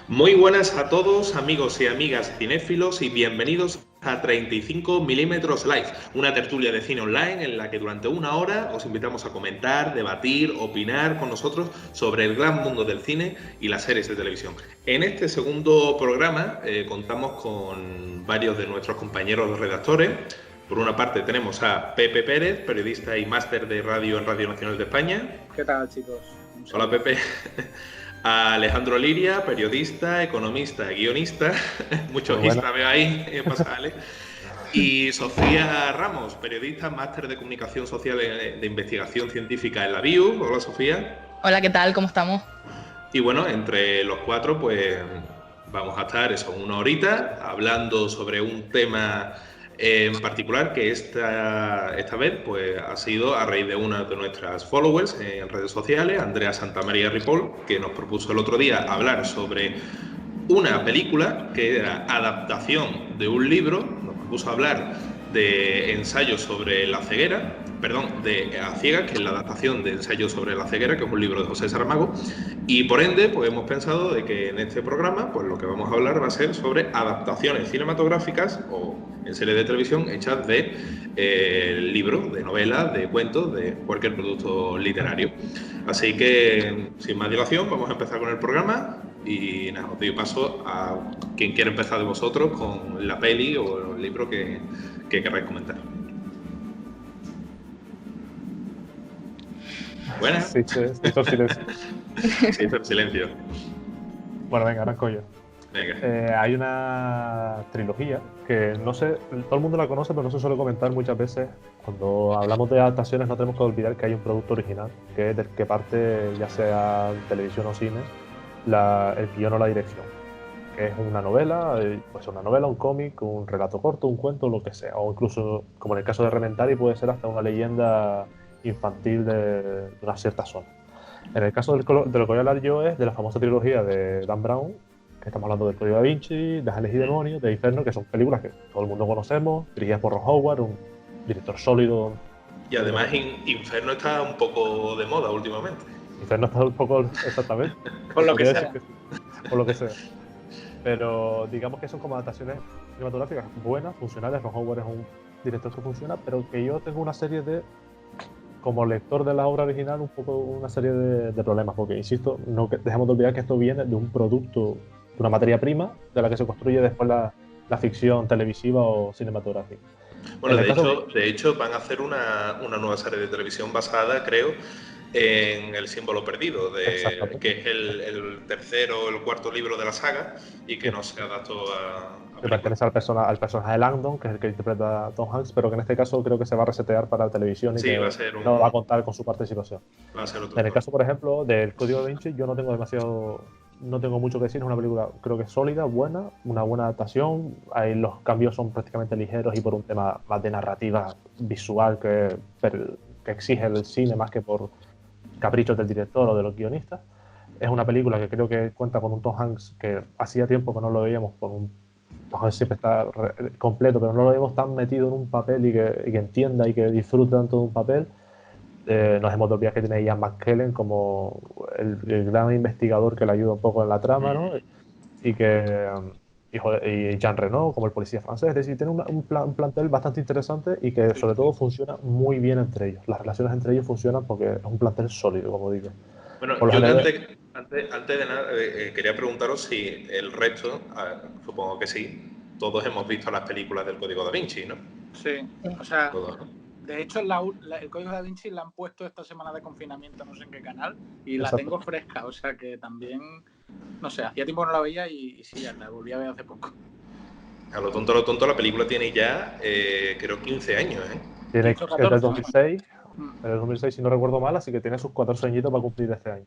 Muy buenas a todos, amigos y amigas cinéfilos, y bienvenidos a 35 milímetros Live, una tertulia de cine online en la que durante una hora os invitamos a comentar, debatir, opinar con nosotros sobre el gran mundo del cine y las series de televisión. En este segundo programa contamos con varios de nuestros compañeros redactores. Por una parte tenemos a Pepe Pérez, periodista y máster de radio en Radio Nacional de España. ¿Qué tal, chicos? Hola, Pepe. A Alejandro Liria, periodista, economista, guionista, mucho guista veo ahí, pasa Ale. Y Sofía Ramos, periodista, máster de comunicación social de investigación científica en la BIU. Hola, Sofía. Hola, ¿qué tal? ¿Cómo estamos? Y bueno, entre los cuatro pues vamos a estar una horita hablando sobre un tema en particular que esta vez pues ha sido a raíz de una de nuestras followers en redes sociales, Andrea Santamaría Ripoll, que nos propuso el otro día hablar sobre una película que era adaptación de un libro. Nos propuso hablar de Ensayo sobre la ceguera, de A Ciegas, que es la adaptación de Ensayo sobre la ceguera, que es un libro de José Saramago, y por ende pues hemos pensado de que en este programa pues lo que vamos a hablar va a ser sobre adaptaciones cinematográficas o en series de televisión hechas de libros, de novelas, de cuentos, de cualquier producto literario. Así que sin más dilación vamos a empezar con el programa. Y nada, os doy paso a quien quiera empezar de vosotros con la peli o el libro que queráis comentar. Buenas. Sí, hizo silencio. Sí, hizo silencio. Bueno, venga, arranco yo. Venga. Hay una trilogía que no sé, todo el mundo la conoce, pero no se suele comentar muchas veces. Cuando hablamos de adaptaciones no tenemos que olvidar que hay un producto original, que es del que parte, ya sea televisión o cine, el guión o la dirección, que es una novela, puede ser una novela, un cómic, un relato corto, un cuento, lo que sea, o incluso, como en el caso de Rementari, puede ser hasta una leyenda infantil de una cierta zona. En el caso de lo que voy a hablar yo es de la famosa trilogía de Dan Brown, que estamos hablando del Código Da Vinci, de Ángeles y Demonios, de Inferno, que son películas que todo el mundo conocemos, dirigidas por Ron Howard, un director sólido. Y además Inferno está un poco de moda últimamente. Inferno está un poco, exactamente. Por lo que sea. Por lo que sea. Pero digamos que son como adaptaciones cinematográficas buenas, funcionales. Ron Howard es un director que funciona, pero que yo tengo una serie de, como lector de la obra original, un poco una serie de problemas, porque insisto, no dejemos de olvidar que esto viene de un producto, de una materia prima, de la que se construye después la ficción televisiva o cinematográfica. Bueno, de hecho van a hacer una nueva serie de televisión basada, creo, en El símbolo perdido, que es el tercero o el cuarto libro de la saga y que no se adaptó a que pertenece al personaje de Langdon, que es el que interpreta a Tom Hanks, pero que en este caso creo que se va a resetear para la televisión y sí, que no va a contar con su participación. Va a ser otro. En el caso, por ejemplo, del Código Da Vinci, yo no tengo mucho que decir. Es una película, creo que sólida, buena, una buena adaptación. Ahí los cambios son prácticamente ligeros y por un tema más de narrativa visual que exige el cine más que por caprichos del director o de los guionistas. Es una película que creo que cuenta con un Tom Hanks que hacía tiempo que no lo veíamos, con un Tom Hanks siempre está completo, pero no lo vemos tan metido en un papel y que entienda y que disfrute tanto de un papel. Nos hemos olvidado que tiene a Ian McKellen como el gran investigador que le ayuda un poco en la trama, ¿no? Y Jean Reno como el policía francés. Es decir, tiene un plantel bastante interesante y que sobre todo funciona muy bien entre ellos. Las relaciones entre ellos funcionan porque es un plantel sólido, como digo. Bueno, yo antes de nada quería preguntaros si el resto, supongo que sí, todos hemos visto las películas del Código Da Vinci, ¿no? Sí, o sea, todos, ¿no? De hecho el Código Da Vinci la han puesto esta semana de confinamiento, no sé en qué canal, y la tengo fresca, o sea que también, no sé, hacía tiempo que no la veía y sí, ya la volví a ver hace poco. A lo tonto, la película tiene ya, creo, 15 años, ¿eh? Tiene es del 2006, del 2006 si no recuerdo mal, así que tiene sus 14 añitos para cumplir este año.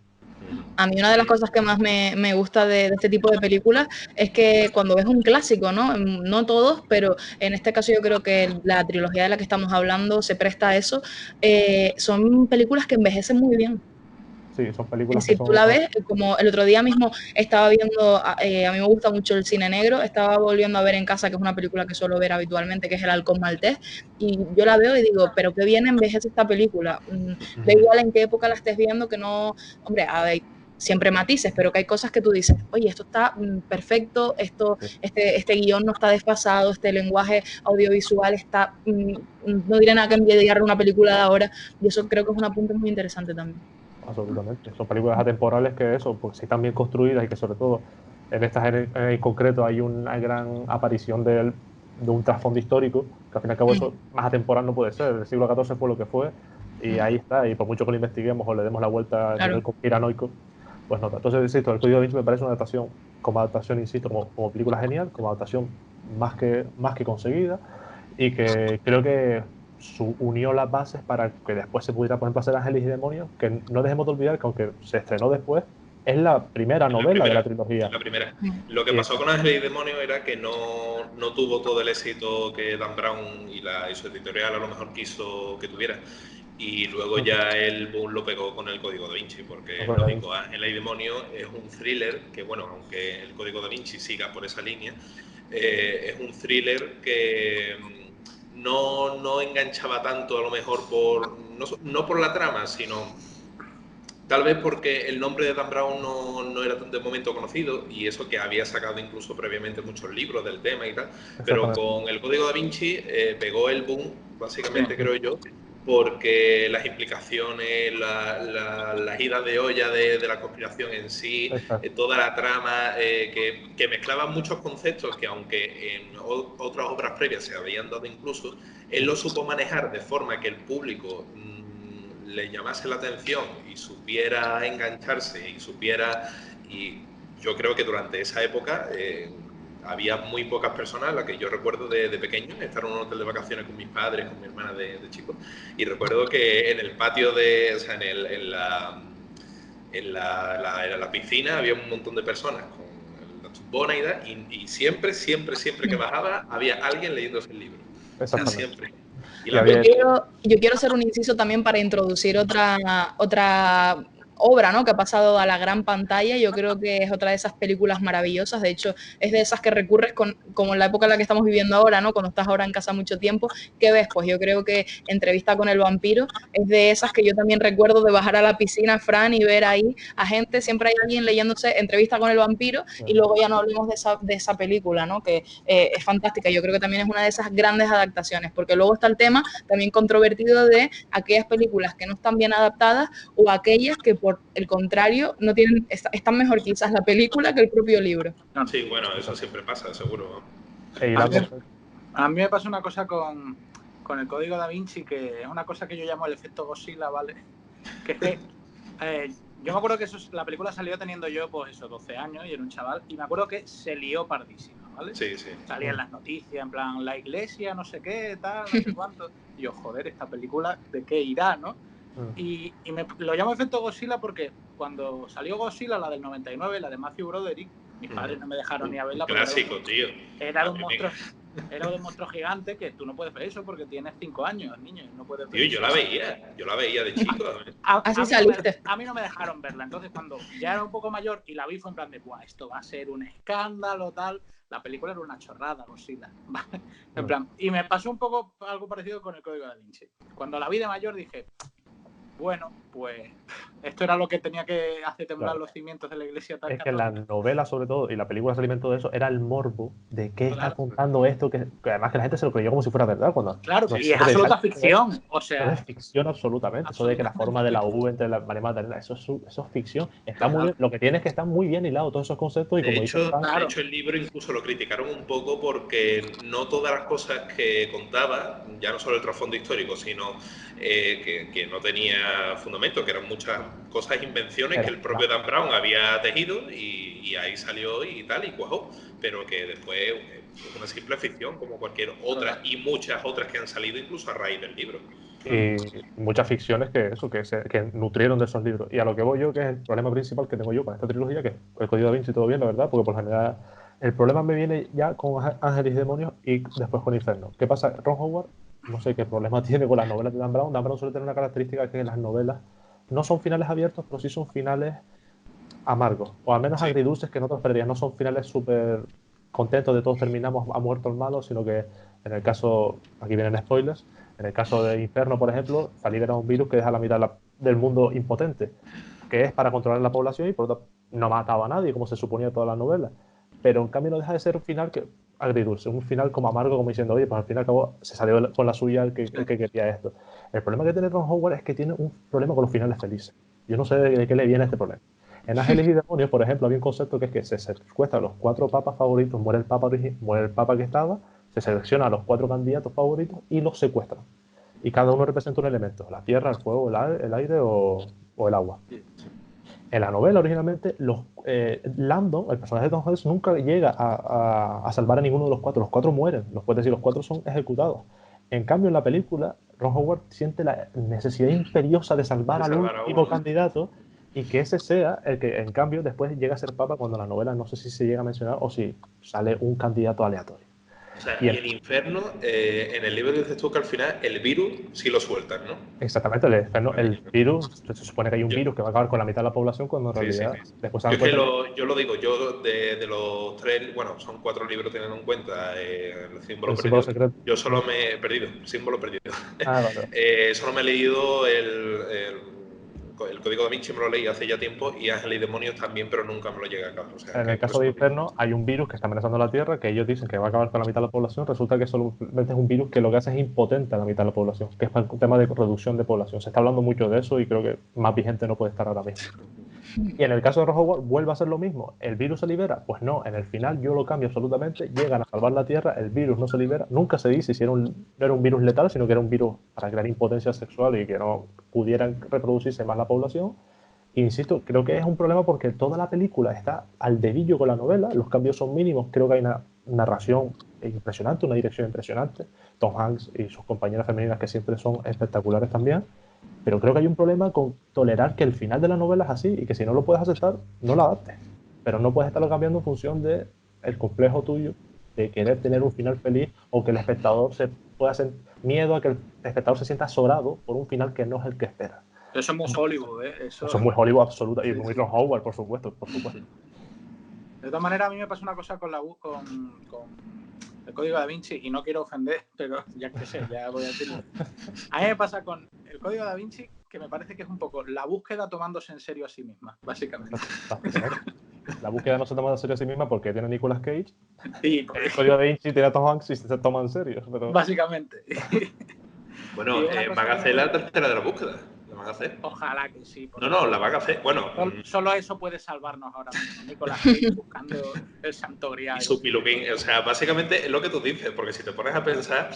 A mí una de las cosas que más me gusta de este tipo de películas es que cuando ves un clásico, ¿no? No todos, pero en este caso yo creo que la trilogía de la que estamos hablando se presta a eso. Son películas que envejecen muy bien. Sí, son películas si tú la ves, como el otro día mismo estaba viendo, a mí me gusta mucho el cine negro, estaba volviendo a ver En casa, que es una película que suelo ver habitualmente, que es El halcón maltés, y yo la veo y digo, pero qué bien envejece esta película. Da igual en qué época la estés viendo, que no, hombre, a ver, siempre matices, pero que hay cosas que tú dices, oye, esto está perfecto, este guión no está desfasado, este lenguaje audiovisual está, no diré nada que envidiar una película de ahora, y eso creo que es un apunte muy interesante también. Absolutamente. Son películas atemporales que eso, pues sí están bien construidas y que sobre todo en estas en concreto hay una gran aparición de un trasfondo histórico, que al fin y al cabo eso más atemporal no puede ser. El siglo XIV fue lo que fue y ahí está. Y por mucho que lo investiguemos o le demos la vuelta a nivel conspiranoico, pues no. Entonces, insisto, el Código Da Vinci me parece una adaptación, como adaptación, insisto, como película genial, como adaptación más que conseguida, y que creo que unió las bases para que después se pudiera, por ejemplo, hacer Ángeles y Demonios, que no dejemos de olvidar que aunque se estrenó después, es la primera novela de la trilogía. La primera. Lo que pasó con Ángeles y Demonios era que no tuvo todo el éxito que Dan Brown y su editorial a lo mejor quiso que tuviera. Y luego ya el boom lo pegó con el Código Da Vinci, porque lógico, Ángeles y Demonios es un thriller que, bueno, aunque el Código Da Vinci siga por esa línea, es un thriller que no enganchaba tanto a lo mejor no por la trama, sino tal vez porque el nombre de Dan Brown no era de momento conocido, y eso que había sacado incluso previamente muchos libros del tema y tal, pero con el Código Da Vinci pegó el boom, básicamente creo yo, porque las implicaciones, las idas de olla de la conspiración en sí, toda la trama, que mezclaban muchos conceptos que aunque en otras obras previas se habían dado incluso, él lo supo manejar de forma que el público le llamase la atención y supiera engancharse y yo creo que durante esa época había muy pocas personas, la que yo recuerdo de pequeño, estar en un hotel de vacaciones con mis padres, con mi hermana de chico, y recuerdo que en el patio en la piscina había un montón de personas con la tumbona y siempre que bajaba había alguien leyéndose el libro. Siempre. Yo quiero hacer un inciso también para introducir otra obra, ¿no?, que ha pasado a la gran pantalla. Yo creo que es otra de esas películas maravillosas. De hecho, es de esas que recurres como en la época en la que estamos viviendo ahora, ¿no?, cuando estás ahora en casa mucho tiempo. ¿Qué ves? Pues yo creo que Entrevista con el vampiro es de esas que yo también recuerdo de bajar a la piscina, Fran, y ver ahí a gente, siempre hay alguien leyéndose Entrevista con el vampiro, y luego ya no hablemos de esa película, ¿no?, que es fantástica. Yo creo que también es una de esas grandes adaptaciones, porque luego está el tema también controvertido de aquellas películas que no están bien adaptadas o aquellas que por el contrario no tienen, están mejor quizás la película que el propio libro. Sí, bueno, eso siempre pasa, seguro. A mí me pasa una cosa con el Código Da Vinci, que es una cosa que yo llamo el efecto Godzilla, ¿vale? Que es que yo me acuerdo que la película salió teniendo yo, pues eso, 12 años, y era un chaval, y me acuerdo que se lió pardísima, ¿vale? Sí. Salía en las noticias, en plan, la iglesia, no sé qué, tal, no sé cuánto. Y yo, joder, esta película, ¿de qué irá, no? Y lo llamo efecto Godzilla porque cuando salió Godzilla, la del 99, la de Matthew Broderick, mis padres no me dejaron ni a verla. Clásico, tío. Era de un monstruo gigante, que tú no puedes ver eso porque tienes 5 años, niño, no puedes ver. Tío, yo la veía de chico. Así saliste. A mí no me dejaron verla. Entonces, cuando ya era un poco mayor y la vi, fue en plan de, ¡buah, esto va a ser un escándalo, tal! La película era una chorrada, Godzilla. En plan, y me pasó un poco algo parecido con el Código Da Vinci. Cuando la vi de mayor dije, bueno, pues esto era lo que tenía que hacer temblar los cimientos de la iglesia tan católica. Que la novela, sobre todo, y la película se alimentó de eso, era el morbo de qué está contando esto, que además que la gente se lo creyó como si fuera verdad. Claro, y es absoluta ficción. O sea, es ficción absolutamente. Eso de que la forma de la U entre la María Magdalena, eso es ficción. Está muy bien. Lo que tiene es que está muy bien hilado todos esos conceptos. Y de hecho, el libro incluso lo criticaron un poco porque no todas las cosas que contaba, ya no solo el trasfondo histórico, sino que no tenía fundamento, que eran muchas cosas, invenciones que el propio Dan Brown había tejido y ahí salió y tal, y cuajó, pero que después es una simple ficción como cualquier otra, y muchas otras que han salido incluso a raíz del libro. Y muchas ficciones que nutrieron de esos libros. Y a lo que voy yo, que es el problema principal que tengo yo con esta trilogía, que el Código Da Vinci todo bien, la verdad, porque por general el problema me viene ya con Ángeles y Demonios y después con Inferno. ¿Qué pasa? Ron Howard, no sé qué problema tiene con las novelas de Dan Brown. Dan Brown suele tener una característica, que las novelas no son finales abiertos, pero sí son finales amargos, o al menos agridulces, que en otras perderías. No son finales súper contentos de todos terminamos, ha muerto el malo, sino que en el caso, aquí vienen spoilers, en el caso de Inferno, por ejemplo, salir era un virus que deja la mitad del mundo impotente. que es para controlar la población y por lo tanto no mataba a nadie, como se suponía en todas las novelas. Pero en cambio no deja de ser un final que agridulce, un final como amargo, como diciendo, oye, pues al fin y al cabo se salió con la suya el que quería esto. El problema que tiene Ron Howard es que tiene un problema con los finales felices. Yo no sé de qué le viene este problema. En Ángeles y Demonios, por ejemplo, había un concepto que es que se secuestra a los 4 papas favoritos, muere el papa que estaba, se selecciona a los 4 candidatos favoritos y los secuestran. Y cada uno representa un elemento, la tierra, el fuego, el aire o el agua. En la novela, originalmente, Landon, el personaje de Tom Hanks, nunca llega a salvar a ninguno de los 4. Los 4 mueren, los 4 son ejecutados. En cambio, en la película, Ron Howard siente la necesidad imperiosa de salvar al último candidato y que ese sea el que, en cambio, después llega a ser papa, cuando en la novela no sé si se llega a mencionar o si sale un candidato aleatorio. O sea, y el infierno, en el libro dices tú que al final el virus sí lo sueltan, ¿no? Exactamente, el infierno, el virus, se supone que hay un virus que va a acabar con la mitad de la población cuando en realidad después se dan cuenta. Yo lo digo, yo de los 3, bueno, son 4 libros teniendo en cuenta el símbolo secreto. Yo solo me he perdido, el símbolo perdido. Vale. Solo me he leído el Código da Vinci, me lo leí hace ya tiempo, y Ángeles y Demonios también, pero nunca me lo llegué a acabar. O sea, en el caso de Inferno hay un virus que está amenazando la Tierra, que ellos dicen que va a acabar con la mitad de la población. Resulta que solamente es un virus que lo que hace es impotente a la mitad de la población, que es un tema de reducción de población. Se está hablando mucho de eso y creo que más vigente no puede estar ahora mismo. Y en el caso de Ron Howard, ¿vuelve a ser lo mismo? ¿El virus se libera? Pues no, en el final yo lo cambio absolutamente, llegan a salvar la Tierra, el virus no se libera, nunca se dice si no era un virus letal, sino que era un virus para crear impotencia sexual y que no pudieran reproducirse más la población. Insisto, creo que es un problema porque toda la película está al dedillo con la novela, los cambios son mínimos, creo que hay una narración impresionante, una dirección impresionante, Tom Hanks y sus compañeras femeninas que siempre son espectaculares también, pero creo que hay un problema con tolerar que el final de la novela es así y que si no lo puedes aceptar, no la adaptes, pero no puedes estarlo cambiando en función del complejo tuyo de querer tener un final feliz o que el espectador se pueda hacer miedo a que el espectador se sienta sobrado por un final que no es el que espera. Eso es muy Hollywood, ¿eh? Eso es muy Hollywood absoluta y muy Ron Howard, por supuesto. De todas maneras, a mí me pasa una cosa con el Código da Vinci, y no quiero ofender, pero ya que sé, ya voy a decirlo. A mí me pasa con el Código da Vinci que me parece que es un poco la búsqueda tomándose en serio a sí misma, básicamente. La búsqueda no se toma en serio a sí misma porque tiene Nicolas Cage. Sí, el Código da Vinci tiene a Tom Hanks y se toma en serio. Pero... Básicamente. Bueno, van a hacer la tercera de la búsqueda. ¿La van a hacer? Ojalá que sí. No, la van a hacer. Bueno, solo eso puede salvarnos ahora mismo. Nicolas Cage buscando el santo grial. Y su piluquín. O sea, básicamente es lo que tú dices, porque si te pones a pensar,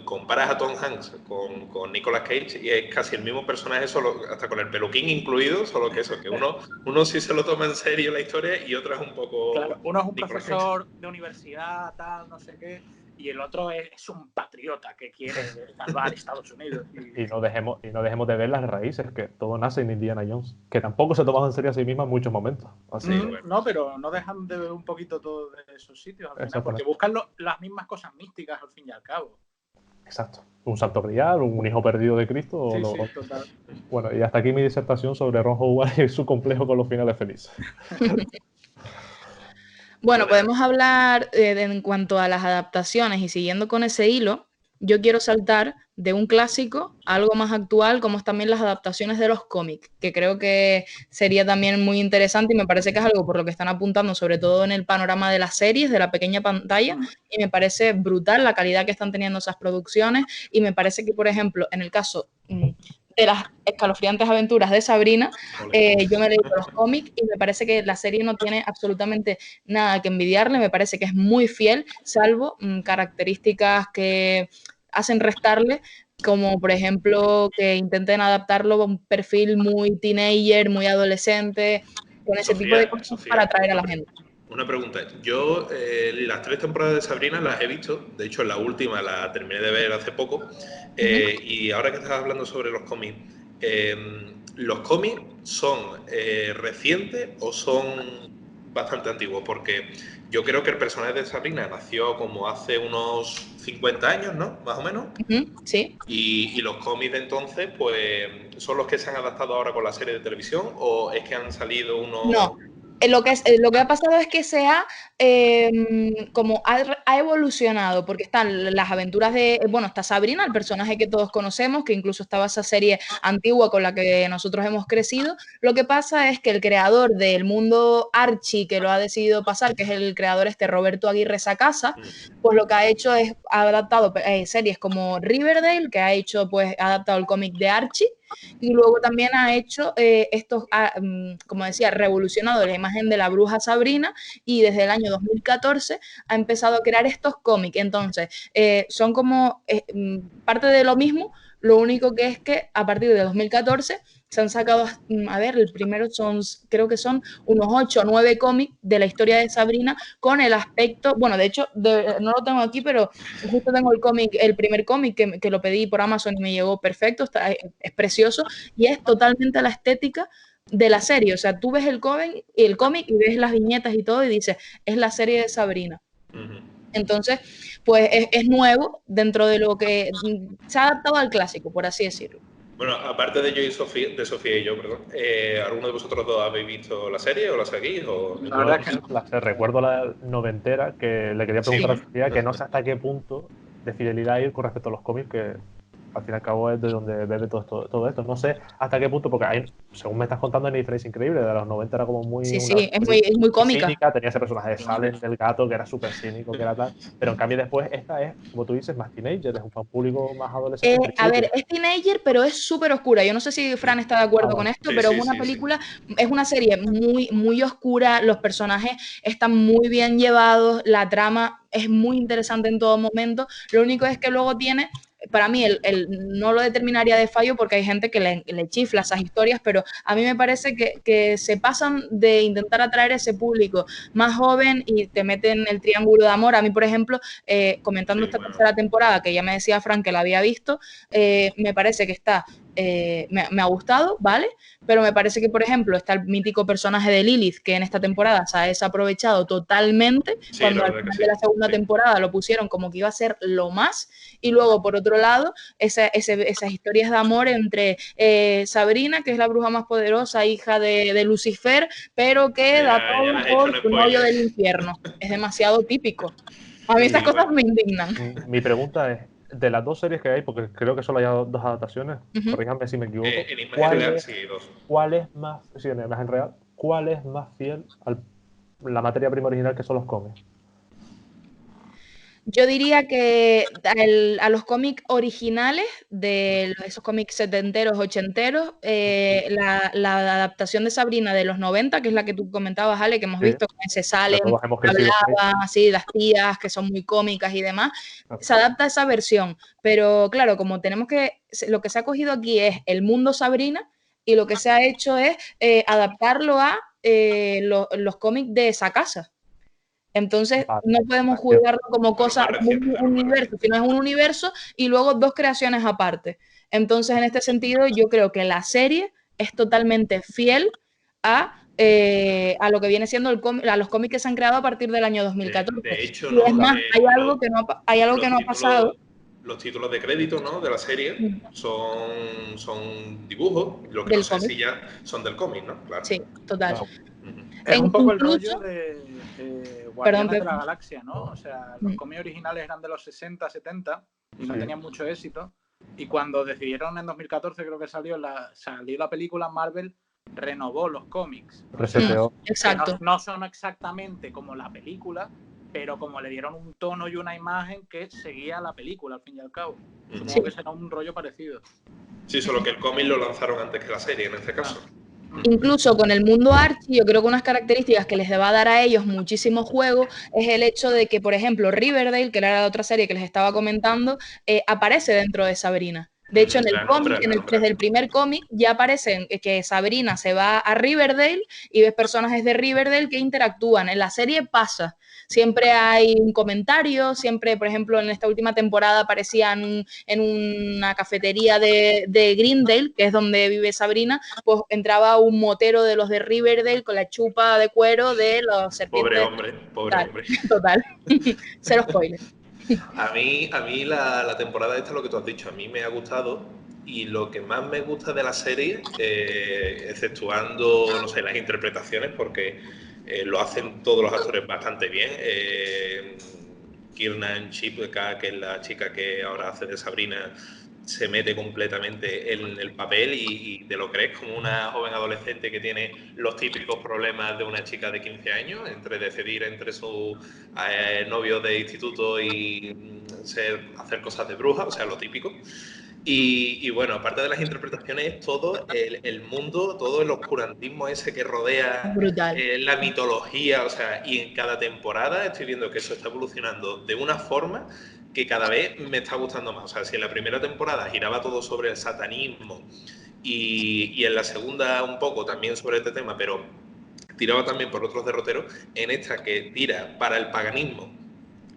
comparas a Tom Hanks con Nicolas Cage y es casi el mismo personaje, solo hasta con el peluquín incluido, solo que eso, que uno sí se lo toma en serio la historia y otro es un poco... Claro, uno es un profesor de universidad, tal, no sé qué, y el otro es un patriota que quiere salvar a Estados Unidos. Y no dejemos de ver las raíces, que todo nace en Indiana Jones, que tampoco se tomaba en serio a sí misma en muchos momentos. Así, no, pero no dejan de ver un poquito todos esos sitios al final, porque buscan las mismas cosas místicas al fin y al cabo. Exacto. Un santo grial, un hijo perdido de Cristo. Sí, total. Bueno, y hasta aquí mi disertación sobre Ron Howard y su complejo con los finales felices. Bueno, podemos hablar en cuanto a las adaptaciones y siguiendo con ese hilo, yo quiero saltar de un clásico a algo más actual, como es también las adaptaciones de los cómics, que creo que sería también muy interesante y me parece que es algo por lo que están apuntando, sobre todo en el panorama de las series, de la pequeña pantalla, y me parece brutal la calidad que están teniendo esas producciones y me parece que, por ejemplo, en el caso de las escalofriantes aventuras de Sabrina, yo me he leído los cómics y me parece que la serie no tiene absolutamente nada que envidiarle, me parece que es muy fiel, salvo características que hacen restarle, como por ejemplo que intenten adaptarlo a un perfil muy teenager, muy adolescente, con ese tipo de cosas para atraer a la gente. Una pregunta. Yo las 3 temporadas de Sabrina las he visto. De hecho, la última la terminé de ver hace poco. Y ahora que estás hablando sobre los cómics, ¿los cómics son recientes o son bastante antiguos? Porque yo creo que el personaje de Sabrina nació como hace unos 50 años, ¿no? Más o menos. Sí. Y los cómics de entonces, pues, ¿son los que se han adaptado ahora con la serie de televisión o es que han salido unos...? No. Lo que ha pasado es que se ha como ha evolucionado, porque están las aventuras de, bueno, está Sabrina, el personaje que todos conocemos, que incluso estaba esa serie antigua con la que nosotros hemos crecido. Lo que pasa es que el creador del mundo Archie, que lo ha decidido pasar, que es el creador Roberto Aguirre Sacasa, pues lo que ha hecho es ha adaptado series como Riverdale, que ha hecho, pues, ha adaptado el cómic de Archie, y luego también ha hecho como decía, revolucionado la imagen de la bruja Sabrina, y desde el año 2014 ha empezado a crear estos cómics. Entonces, son como parte de lo mismo, lo único que es que a partir de 2014 se han sacado, a ver, el primero son, creo que son unos 8 o 9 cómics de la historia de Sabrina con el aspecto, bueno, de hecho, no lo tengo aquí, pero justo tengo el cómic, el primer cómic que lo pedí por Amazon y me llegó perfecto, es precioso y es totalmente la estética de la serie. O sea, tú ves el cómic y ves las viñetas y todo y dices, es la serie de Sabrina. Entonces, pues es nuevo dentro de lo que se ha adaptado al clásico, por así decirlo. Bueno, aparte de yo y Sofía, de Sofía y yo, perdón, ¿alguno de vosotros dos habéis visto la serie o la seguís? O... La verdad es que no. Recuerdo la noventera, que le quería preguntar a Sofía que no sé hasta qué punto de fidelidad ir con respecto a los cómics, que al fin y al cabo es de donde bebe todo esto. No sé hasta qué punto, porque hay, según me estás contando, hay una diferencia increíble. De los 90 era como muy... Sí, es muy cómica. Cínica, tenía ese personaje de Salem, del gato, que era súper cínico, que era tal. Pero en cambio después esta es, como tú dices, más teenager, es un fan público más adolescente. A ver, es teenager, pero es súper oscura. Yo no sé si Fran está de acuerdo con esto, pero es una película, es una serie muy, muy oscura, los personajes están muy bien llevados, la trama es muy interesante en todo momento. Lo único es que luego tiene, para mí, no lo determinaría de fallo porque hay gente que le chifla esas historias, pero a mí me parece que se pasan de intentar atraer a ese público más joven y te meten el triángulo de amor. A mí, por ejemplo, comentando esta tercera temporada, que ya me decía Fran que la había visto, me parece que está... me ha gustado, ¿vale? Pero me parece que, por ejemplo, está el mítico personaje de Lilith, que en esta temporada se ha desaprovechado totalmente, cuando al final de la segunda temporada lo pusieron como que iba a ser lo más, y luego, por otro lado, esas historias de amor entre Sabrina, que es la bruja más poderosa, hija de Lucifer, pero que da todo por su novio del infierno. Es demasiado típico. A mí estas cosas me indignan. Mi pregunta es, de las dos series que hay, porque creo que solo hay dos adaptaciones, corríjame si me equivoco, en imagen real, sí, dos. ¿Cuál es más, sí, en imagen real, cuál es más fiel a la materia prima original que son los cómics? Yo diría que a los cómics originales, de esos cómics setenteros, ochenteros, la adaptación de Sabrina de los 90, que es la que tú comentabas, Ale, que hemos visto con ese Salem, hablaba así, las tías que son muy cómicas y demás, se adapta a esa versión. Pero claro, como lo que se ha cogido aquí es el mundo Sabrina, y lo que se ha hecho es adaptarlo a los cómics de esa casa. Entonces, no podemos juzgarlo como cosa, como un universo, sino es un universo y luego dos creaciones aparte. Entonces, en este sentido, yo creo que la serie es totalmente fiel a lo que viene siendo a los cómics que se han creado a partir del año 2014. De hecho, y es más, hay algo que no ha pasado. Los títulos de crédito, ¿no?, de la serie son dibujos, lo que no sé si ya son del cómic, ¿no? Claro. Sí, total. Es un poco el rollo de Guardianes de la Galaxia, ¿no? O sea, los cómics originales eran de los 60, 70, o sea, tenían mucho éxito. Y cuando decidieron en 2014, creo que salió la película, Marvel renovó los cómics. Exacto. No son exactamente como la película, pero como le dieron un tono y una imagen que seguía la película, al fin y al cabo. Supongo que será un rollo parecido. Sí, solo que el cómic lo lanzaron antes que la serie, en este caso. Incluso con el mundo Archie, yo creo que unas características que les va a dar a ellos muchísimo juego es el hecho de que, por ejemplo, Riverdale, que era la otra serie que les estaba comentando, aparece dentro de Sabrina. De hecho, en el cómic, desde el primer cómic, ya aparece que Sabrina se va a Riverdale y ves personajes de Riverdale que interactúan. En la serie pasa. Siempre hay un comentario, siempre, por ejemplo, en esta última temporada aparecían en una cafetería de Greendale, que es donde vive Sabrina, pues entraba un motero de los de Riverdale con la chupa de cuero de los serpientes. Pobre hombre. Total. Cero spoiler. A mí la temporada esta, lo que tú has dicho, a mí me ha gustado, y lo que más me gusta de la serie, exceptuando, no sé, las interpretaciones, porque lo hacen todos los actores bastante bien. Kiernan Shipka, que es la chica que ahora hace de Sabrina, se mete completamente en el papel y te lo crees como una joven adolescente que tiene los típicos problemas de una chica de 15 años, entre decidir entre su novio de instituto y hacer cosas de bruja, o sea, lo típico. Y bueno, aparte de las interpretaciones, todo el mundo, todo el oscurantismo ese que rodea Brutal. la mitología, o sea, y en cada temporada estoy viendo que eso está evolucionando de una forma que cada vez me está gustando más. O sea, si en la primera temporada giraba todo sobre el satanismo y en la segunda un poco también sobre este tema, pero tiraba también por otros derroteros, en esta que tira para el paganismo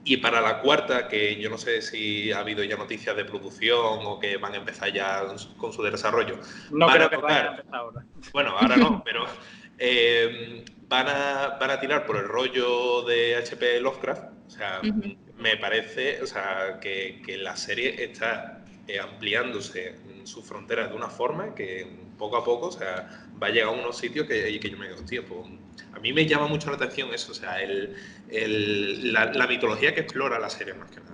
y para la cuarta, que yo no sé si ha habido ya noticias de producción o que van a empezar ya con su desarrollo. No creo que vayan a empezar ahora. Bueno, ahora no, pero van a tirar por el rollo de H.P. Lovecraft. O sea, me parece, o sea, que la serie está ampliándose sus fronteras de una forma que poco a poco, o sea, va a llegar a unos sitios que yo me digo, tío, pues a mí me llama mucho la atención eso, o sea, la mitología que explora la serie más que nada.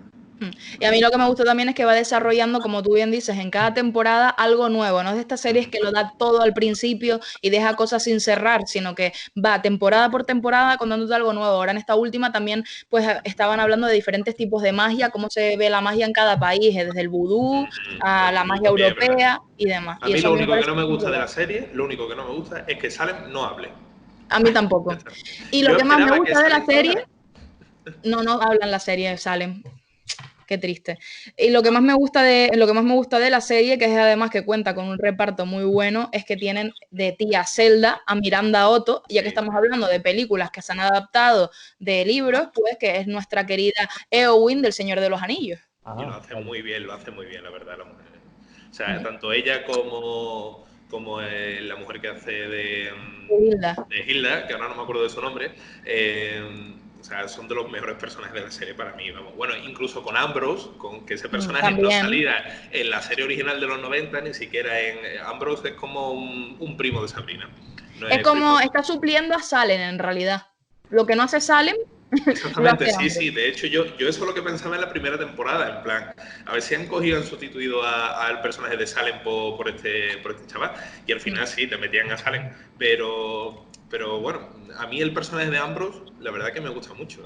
Y a mí lo que me gusta también es que va desarrollando, como tú bien dices, en cada temporada algo nuevo. No es de estas series que lo da todo al principio y deja cosas sin cerrar, sino que va temporada por temporada contándote algo nuevo. Ahora en esta última también pues estaban hablando de diferentes tipos de magia, cómo se ve la magia en cada país, desde el vudú a la magia europea y demás. A mí lo único que no me gusta de la serie, lo único que no me gusta es que Salem no hable. A mí tampoco. Y lo que más me gusta de la serie... No hablan la serie, Salem. Qué triste. Y lo que más me gusta de la serie, que es además que cuenta con un reparto muy bueno, es que tienen de tía Zelda a Miranda Otto, ya que estamos hablando de películas que se han adaptado de libros, pues que es nuestra querida Eowyn del Señor de los Anillos. Y lo hace muy bien, la verdad, la mujer. O sea, tanto ella como la mujer que hace de Hilda, que ahora no me acuerdo de su nombre, o sea, son de los mejores personajes de la serie para mí, vamos. Bueno, incluso con Ambrose, con que ese personaje no saliera en la serie original de los 90, ni siquiera en... Ambrose es como un primo de Sabrina. No es como, está supliendo a Salem en realidad. Lo que no hace Salem... Exactamente, sí. De hecho, yo eso es lo que pensaba en la primera temporada, en plan, a ver si han cogido, han sustituido al personaje de Salem por este chaval, y al final sí, te metían a Salem, pero bueno, a mí el personaje de Ambrose, la verdad que me gusta mucho.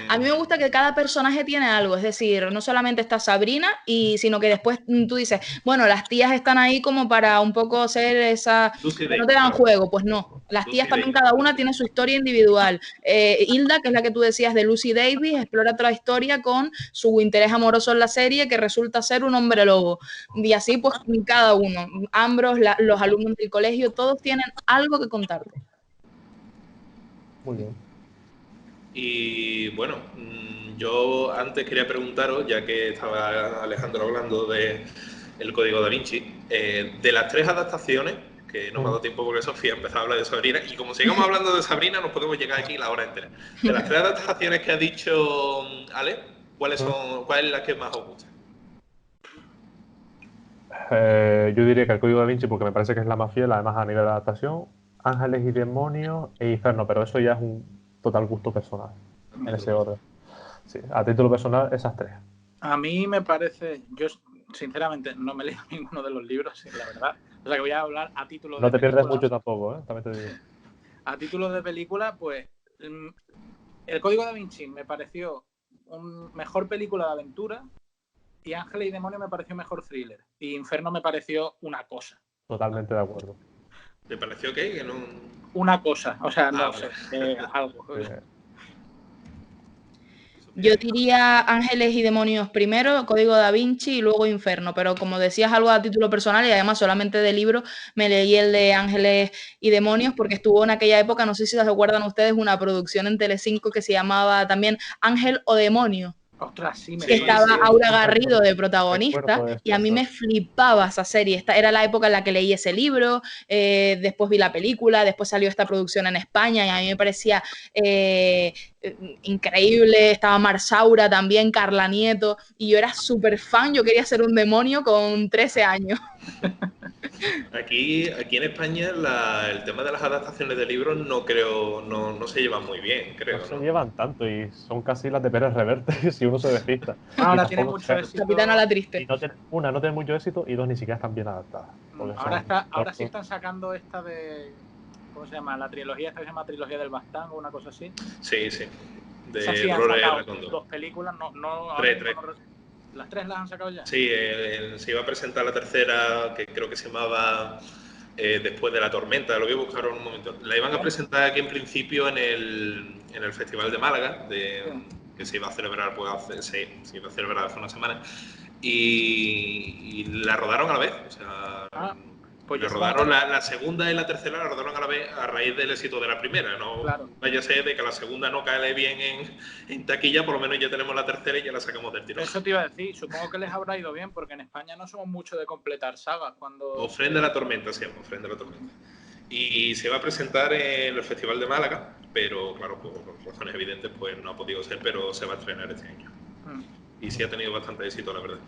A mí me gusta que cada personaje tiene algo, es decir, no solamente está Sabrina, sino que después tú dices, bueno, las tías están ahí como para un poco ser esa... que no te dan juego, pues no. Las tías también cada una tiene su historia individual. Hilda, que es la que tú decías de Lucy Davis, explora otra historia con su interés amoroso en la serie, que resulta ser un hombre lobo. Y así pues cada uno. Ambrose, los alumnos del colegio, todos tienen algo que contarte. Muy bien. Y bueno, yo antes quería preguntaros, ya que estaba Alejandro hablando de El Código Da Vinci, de las 3 adaptaciones, que no me ha dado tiempo porque Sofía empezó a hablar de Sabrina, y como sigamos hablando de Sabrina nos podemos llegar aquí la hora entera. De las 3 adaptaciones que ha dicho Ale, ¿cuál es la que más os gusta? Yo diría que El Código Da Vinci, porque me parece que es la más fiel, además a nivel de adaptación. Ángeles y Demonios e Inferno, pero eso ya es un total gusto personal, en ese orden. Sí, a título personal, esas 3. A mí me parece, yo sinceramente no me leo ninguno de los libros, la verdad. O sea que voy a hablar a título de película. No te pierdes mucho tampoco, ¿eh? También te digo. A título de película, pues El Código Da Vinci me pareció mejor película de aventura y Ángeles y Demonios me pareció mejor thriller. Y Inferno me pareció una cosa. Totalmente de acuerdo. ¿Te pareció qué? Que no... Una cosa, o sea, no sé, algo. Yo diría Ángeles y Demonios primero, Código Da Vinci y luego Inferno, pero como decías algo a título personal y además solamente de libro, me leí el de Ángeles y Demonios porque estuvo en aquella época, no sé si se acuerdan ustedes, una producción en Telecinco que se llamaba también Ángel o Demonio. Ostras, sí, que estaba Aura Garrido de protagonista y a mí me flipaba esa serie. Esta era la época en la que leí ese libro, después vi la película, después salió esta producción en España y a mí me parecía increíble. Estaba Marsaura también, Carla Nieto, y yo era súper fan, yo quería ser un demonio con 13 años. Aquí en España el tema de las adaptaciones de libros no se llevan muy bien, creo, No se ¿no? llevan tanto y son casi las de Pérez Reverte si uno se despista. Ahora Y tiene tampoco mucho éxito. Capitana la y Triste. una, no tienen mucho éxito y dos, ni siquiera están bien adaptadas. Porque Ahora son sí cortos. están sacando esta de. ¿Cómo se llama? La trilogía esta que se llama Trilogía del Bastán o una cosa así. Sí, sí. Esa De sí han Dolores sacado Redondo. 2 películas, ahora Tres. mismo ¿Las 3 las han sacado ya? Sí, se iba a presentar la tercera, que creo que se llamaba Después de la tormenta, lo voy a buscar en un momento. La iban a presentar aquí en principio en el Festival de Málaga, que se iba a celebrar se iba a celebrar hace una semana, y la rodaron a la vez. O sea, pues la yo supongo rodaron que... la segunda y la tercera la rodaron a la vez a raíz del éxito de la primera. No Claro. vaya a ser de que la segunda no cae bien en taquilla, por lo menos ya tenemos la tercera y ya la sacamos del tirón. Eso te iba a decir, supongo que les habrá ido bien, porque en España no somos mucho de completar sagas cuando... Ofrenda a la tormenta, se llama, Ofrenda a la tormenta. Y se va a presentar en el Festival de Málaga, pero claro, por razones evidentes, pues no ha podido ser, pero se va a estrenar este año. Y sí ha tenido bastante éxito, la verdad.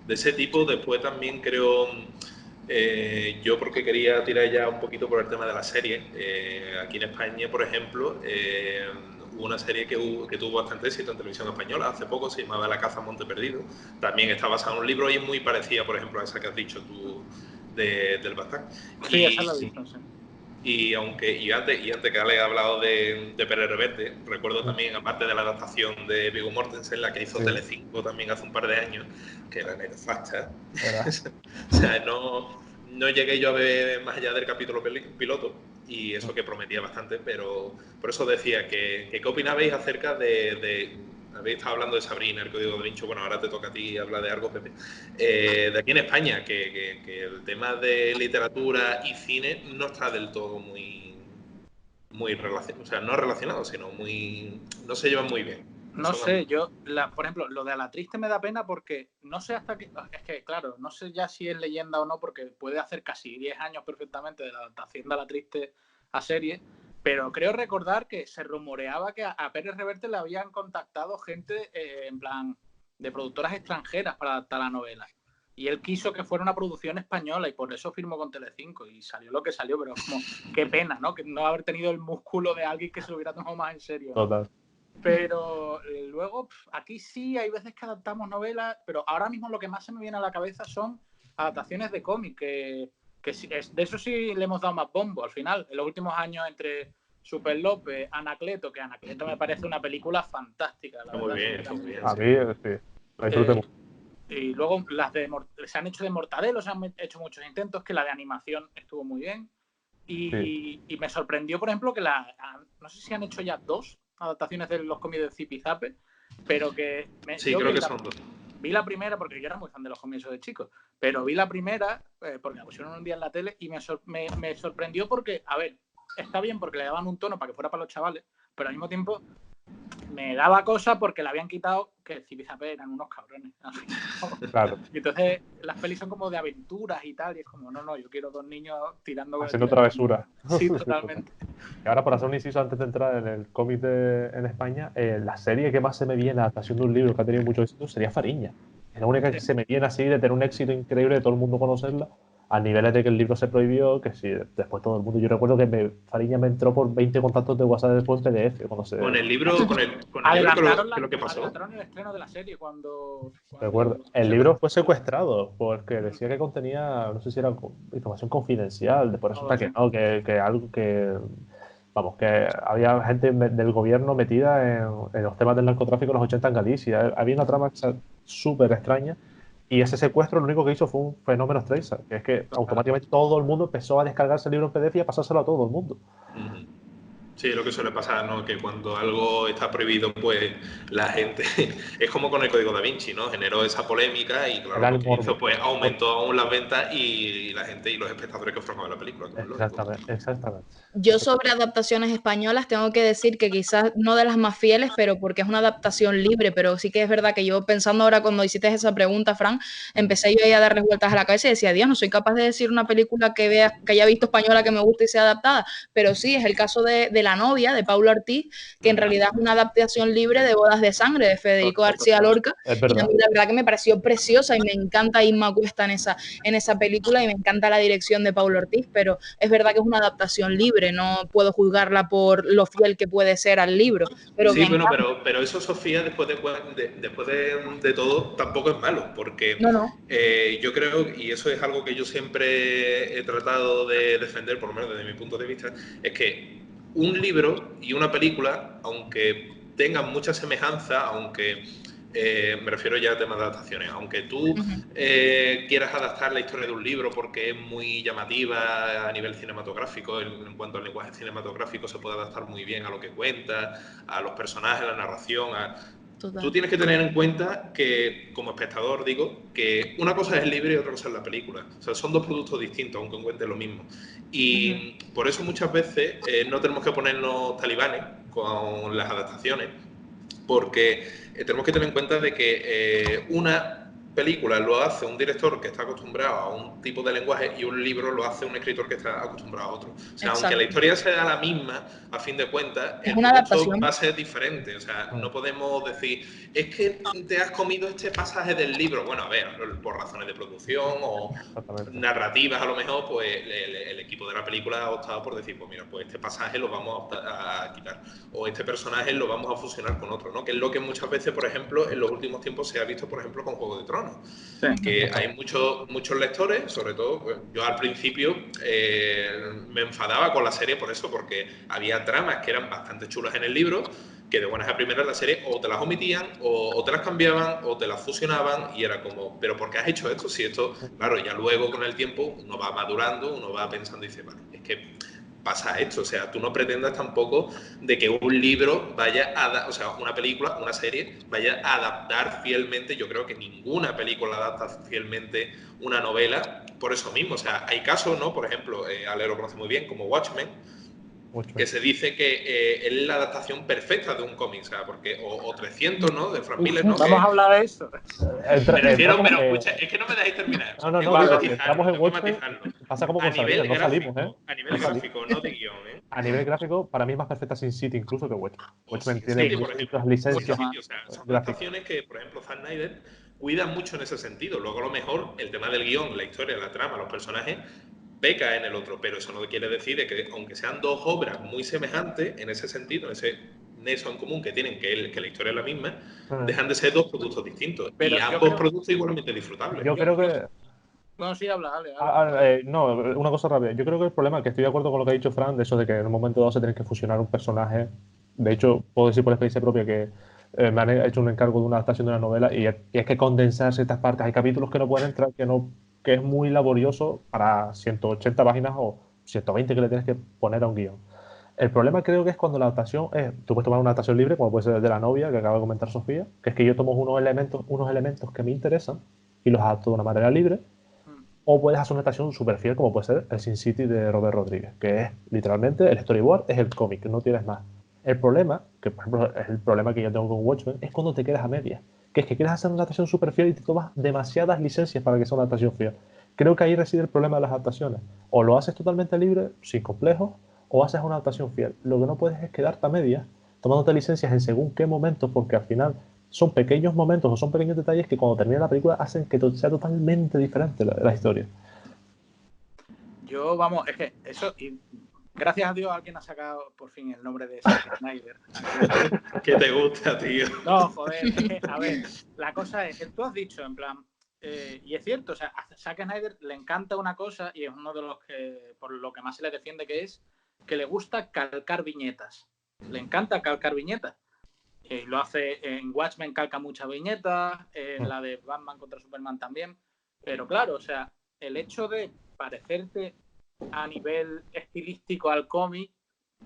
De ese tipo, después también creo, yo porque quería tirar ya un poquito por el tema de la serie, aquí en España, por ejemplo, hubo una serie que tuvo bastante éxito en televisión española hace poco, se llamaba La caza a Monte Perdido. También está basada en un libro y es muy parecida, por ejemplo, a esa que has dicho tú del Bastán. Sí, esa la he visto, sí. Y antes que le he hablado de Pérez Reverte, recuerdo también, aparte de la adaptación de Viggo Mortensen, la que hizo Telecinco también hace un par de años, que era nefasta. O sea, no llegué yo a ver más allá del capítulo piloto, y eso que prometía bastante, pero por eso decía que ¿qué opinabais acerca habéis estado hablando de Sabrina, el Código da Vinci? Bueno, ahora te toca a ti hablar de algo, Pepe. De aquí en España, que el tema de literatura y cine no está del todo muy relacionado, o sea, no relacionado, sino no se llevan muy bien. No sé, por ejemplo, lo de A la Triste me da pena porque no sé hasta qué... Es que, claro, no sé ya si es leyenda o no, porque puede hacer casi 10 años perfectamente de la adaptación de A la Triste a serie, pero creo recordar que se rumoreaba que a Pérez Reverte le habían contactado gente, en plan, de productoras extranjeras para adaptar la novela. Y él quiso que fuera una producción española y por eso firmó con Telecinco y salió lo que salió, pero como, qué pena, ¿no? Que no haber tenido el músculo de alguien que se lo hubiera tomado más en serio. Total. Pero luego, aquí sí hay veces que adaptamos novelas, pero ahora mismo lo que más se me viene a la cabeza son adaptaciones de cómic, que de eso sí le hemos dado más bombo al final. En los últimos años, entre Super López, Anacleto, que Anacleto me parece una película fantástica. La muy verdad, bien, muy bien. A mí, sí, la disfruté mucho. Y luego se han hecho de Mortadelo, se han hecho muchos intentos, que la de animación estuvo muy bien. Y me sorprendió, por ejemplo, que no sé si han hecho ya 2 adaptaciones de los cómics de Zipizape, pero que... Sí, creo que son 2. Vi la primera, porque yo era muy fan de los cómics de chicos, pero vi la primera porque la pusieron un día en la tele y me sorprendió porque, a ver, está bien porque le daban un tono para que fuera para los chavales, pero al mismo tiempo me daba cosa porque le habían quitado que Zipizape eran unos cabrones. Claro. Y entonces las pelis son como de aventuras y tal, y es como, no, yo quiero 2 niños tirando... Haciendo travesuras. Sí, totalmente. Y ahora, por hacer un inciso antes de entrar en el cómic en España, la serie que más se me viene, la adaptación de un libro que ha tenido mucho éxito, sería Fariña. Es la única que se me viene así de tener un éxito increíble, de todo el mundo conocerla, a niveles de que el libro se prohibió, que sí, después todo el mundo... Yo recuerdo que Fariña me entró por 20 contactos de WhatsApp después en PDF. Con el libro, ¿qué es lo que pasó? Adelantaron el estreno de la serie cuando Recuerdo, el libro fue secuestrado porque decía que contenía, no sé si era información confidencial, por eso está que no, que algo que... Vamos, que había gente del gobierno metida en los temas del narcotráfico en los 80 en Galicia. Había una trama súper extraña. Y ese secuestro lo único que hizo fue un fenómeno Streisand, que es que automáticamente todo el mundo empezó a descargarse el libro en PDF y a pasárselo a todo el mundo. Sí, es lo que suele pasar, ¿no? Que cuando algo está prohibido, pues la gente... Es como con el Código da Vinci, ¿no? Generó esa polémica y, claro, lo que hizo, pues aumentó aún las ventas y la gente y los espectadores que fueron a ver la película. Exactamente. Yo sobre adaptaciones españolas tengo que decir que quizás no de las más fieles, pero porque es una adaptación libre, pero sí que es verdad que yo pensando ahora cuando hiciste esa pregunta, Fran, empecé yo ahí a darle vueltas a la cabeza y decía, Dios, no soy capaz de decir una película que haya visto española que me guste y sea adaptada, pero sí, es el caso de La novia, de Paula Ortiz, que en realidad es una adaptación libre de Bodas de Sangre, de Federico García Lorca. Es Y verdad. a mí la verdad que me pareció preciosa y me encanta Inma Cuesta en esa película y me encanta la dirección de Paula Ortiz, pero es verdad que es una adaptación libre, no puedo juzgarla por lo fiel que puede ser al libro. Pero Sí, bueno, pero eso, Sofía, después de todo, tampoco es malo, porque no. yo creo, y eso es algo que yo siempre he tratado de defender, por lo menos desde mi punto de vista, es que un libro y una película, aunque tengan mucha semejanza, aunque me refiero ya a temas de adaptaciones, aunque tú quieras adaptar la historia de un libro porque es muy llamativa a nivel cinematográfico, en cuanto al lenguaje cinematográfico se puede adaptar muy bien a lo que cuenta, a los personajes, a la narración, Tú tienes que tener en cuenta que, como espectador, digo, que una cosa es el libro y otra cosa es la película. O sea, son dos productos distintos, aunque cuenten lo mismo. Y por eso muchas veces no tenemos que ponernos talibanes con las adaptaciones, porque tenemos que tener en cuenta de que una película lo hace un director que está acostumbrado a un tipo de lenguaje y un libro lo hace un escritor que está acostumbrado a otro. O sea, aunque la historia sea la misma, a fin de cuentas, es el una producto adaptación. va a ser diferente. O sea, no podemos decir, es que te has comido este pasaje del libro. Bueno, a ver, por razones de producción o narrativas a lo mejor, pues el equipo de la película ha optado por decir, pues mira, pues este pasaje lo vamos a quitar o este personaje lo vamos a fusionar con otro, ¿no? Que es lo que muchas veces, por ejemplo, en los últimos tiempos se ha visto, por ejemplo, con Juego de Tronos. Sí. Que hay muchos lectores, sobre todo, pues, yo al principio me enfadaba con la serie por eso, porque había tramas que eran bastante chulas en el libro, que de buenas a primeras la serie o te las omitían, o te las cambiaban, o te las fusionaban, y era como, ¿pero por qué has hecho esto? Si esto, claro, ya luego con el tiempo uno va madurando, uno va pensando y dice, vale, es que pasa esto, o sea, tú no pretendas tampoco de que un libro vaya a, o sea, una película, una serie, vaya a adaptar fielmente. Yo creo que ninguna película adapta fielmente una novela por eso mismo. O sea, hay casos, ¿no? Por ejemplo, Ale lo conoce muy bien, como Watchmen, que se dice que es la adaptación perfecta de un cómic, o sea, porque, o 300, ¿no? De Frank Miller, ¿no? Vamos a hablar de eso. Me refiero, pero escucha, es que no me dejáis terminar. No, entramos en Watchmen, pasa como con Sabrina, no salimos, ¿eh? A nivel gráfico, no de guión, ¿eh? A nivel gráfico, para mí es más perfecta Sin City incluso que Watchmen. Watchmen tiene City, por ejemplo, muchas licencias o sea, son adaptaciones que, por ejemplo, Zack Snyder cuida mucho en ese sentido. Luego, a lo mejor, el tema del guión, la historia, la trama, los personajes, peca en el otro, pero eso no quiere decir de que, aunque sean dos obras muy semejantes en ese sentido, en ese nexo en común que tienen, que la historia es la misma, dejan de ser dos productos distintos. Pero y ambos productos igualmente disfrutables. Yo creo que... No, sí, dale. No, una cosa rápida. Yo creo que el problema, que estoy de acuerdo con lo que ha dicho Fran, de eso de que en un momento dado se tiene que fusionar un personaje. De hecho, puedo decir por experiencia propia que me han hecho un encargo de una adaptación de una novela y es que condensar ciertas partes. Hay capítulos que no pueden entrar, que es muy laborioso para 180 páginas o 120 que le tienes que poner a un guión. El problema creo que es cuando la adaptación es, tú puedes tomar una adaptación libre, como puede ser el de La novia, que acaba de comentar Sofía, que es que yo tomo unos elementos que me interesan y los adapto de una manera libre, o puedes hacer una adaptación súper fiel, como puede ser el Sin City de Robert Rodríguez, que es literalmente el storyboard, es el cómic, no tienes más. El problema, que por ejemplo es el problema que yo tengo con Watchmen, es cuando te quedas a medias, que es que quieres hacer una adaptación súper fiel y te tomas demasiadas licencias para que sea una adaptación fiel. Creo que ahí reside el problema de las adaptaciones. O lo haces totalmente libre, sin complejos, o haces una adaptación fiel. Lo que no puedes es quedarte a medias, tomándote licencias en según qué momentos, porque al final son pequeños momentos o son pequeños detalles que cuando termina la película hacen que sea totalmente diferente la historia. Yo, vamos, es que eso, y gracias a Dios alguien ha sacado por fin el nombre de Zack Snyder. ¿Qué te gusta, tío? No, joder, a ver, la cosa es que tú has dicho, en plan, y es cierto, o sea, a Zack Snyder le encanta una cosa y es uno de los que, por lo que más se le defiende, que es que le gusta calcar viñetas. Le encanta calcar viñetas. Lo hace en Watchmen, calca muchas viñetas, en la de Batman contra Superman también. Pero claro, o sea, el hecho de parecerte a nivel estilístico al cómic,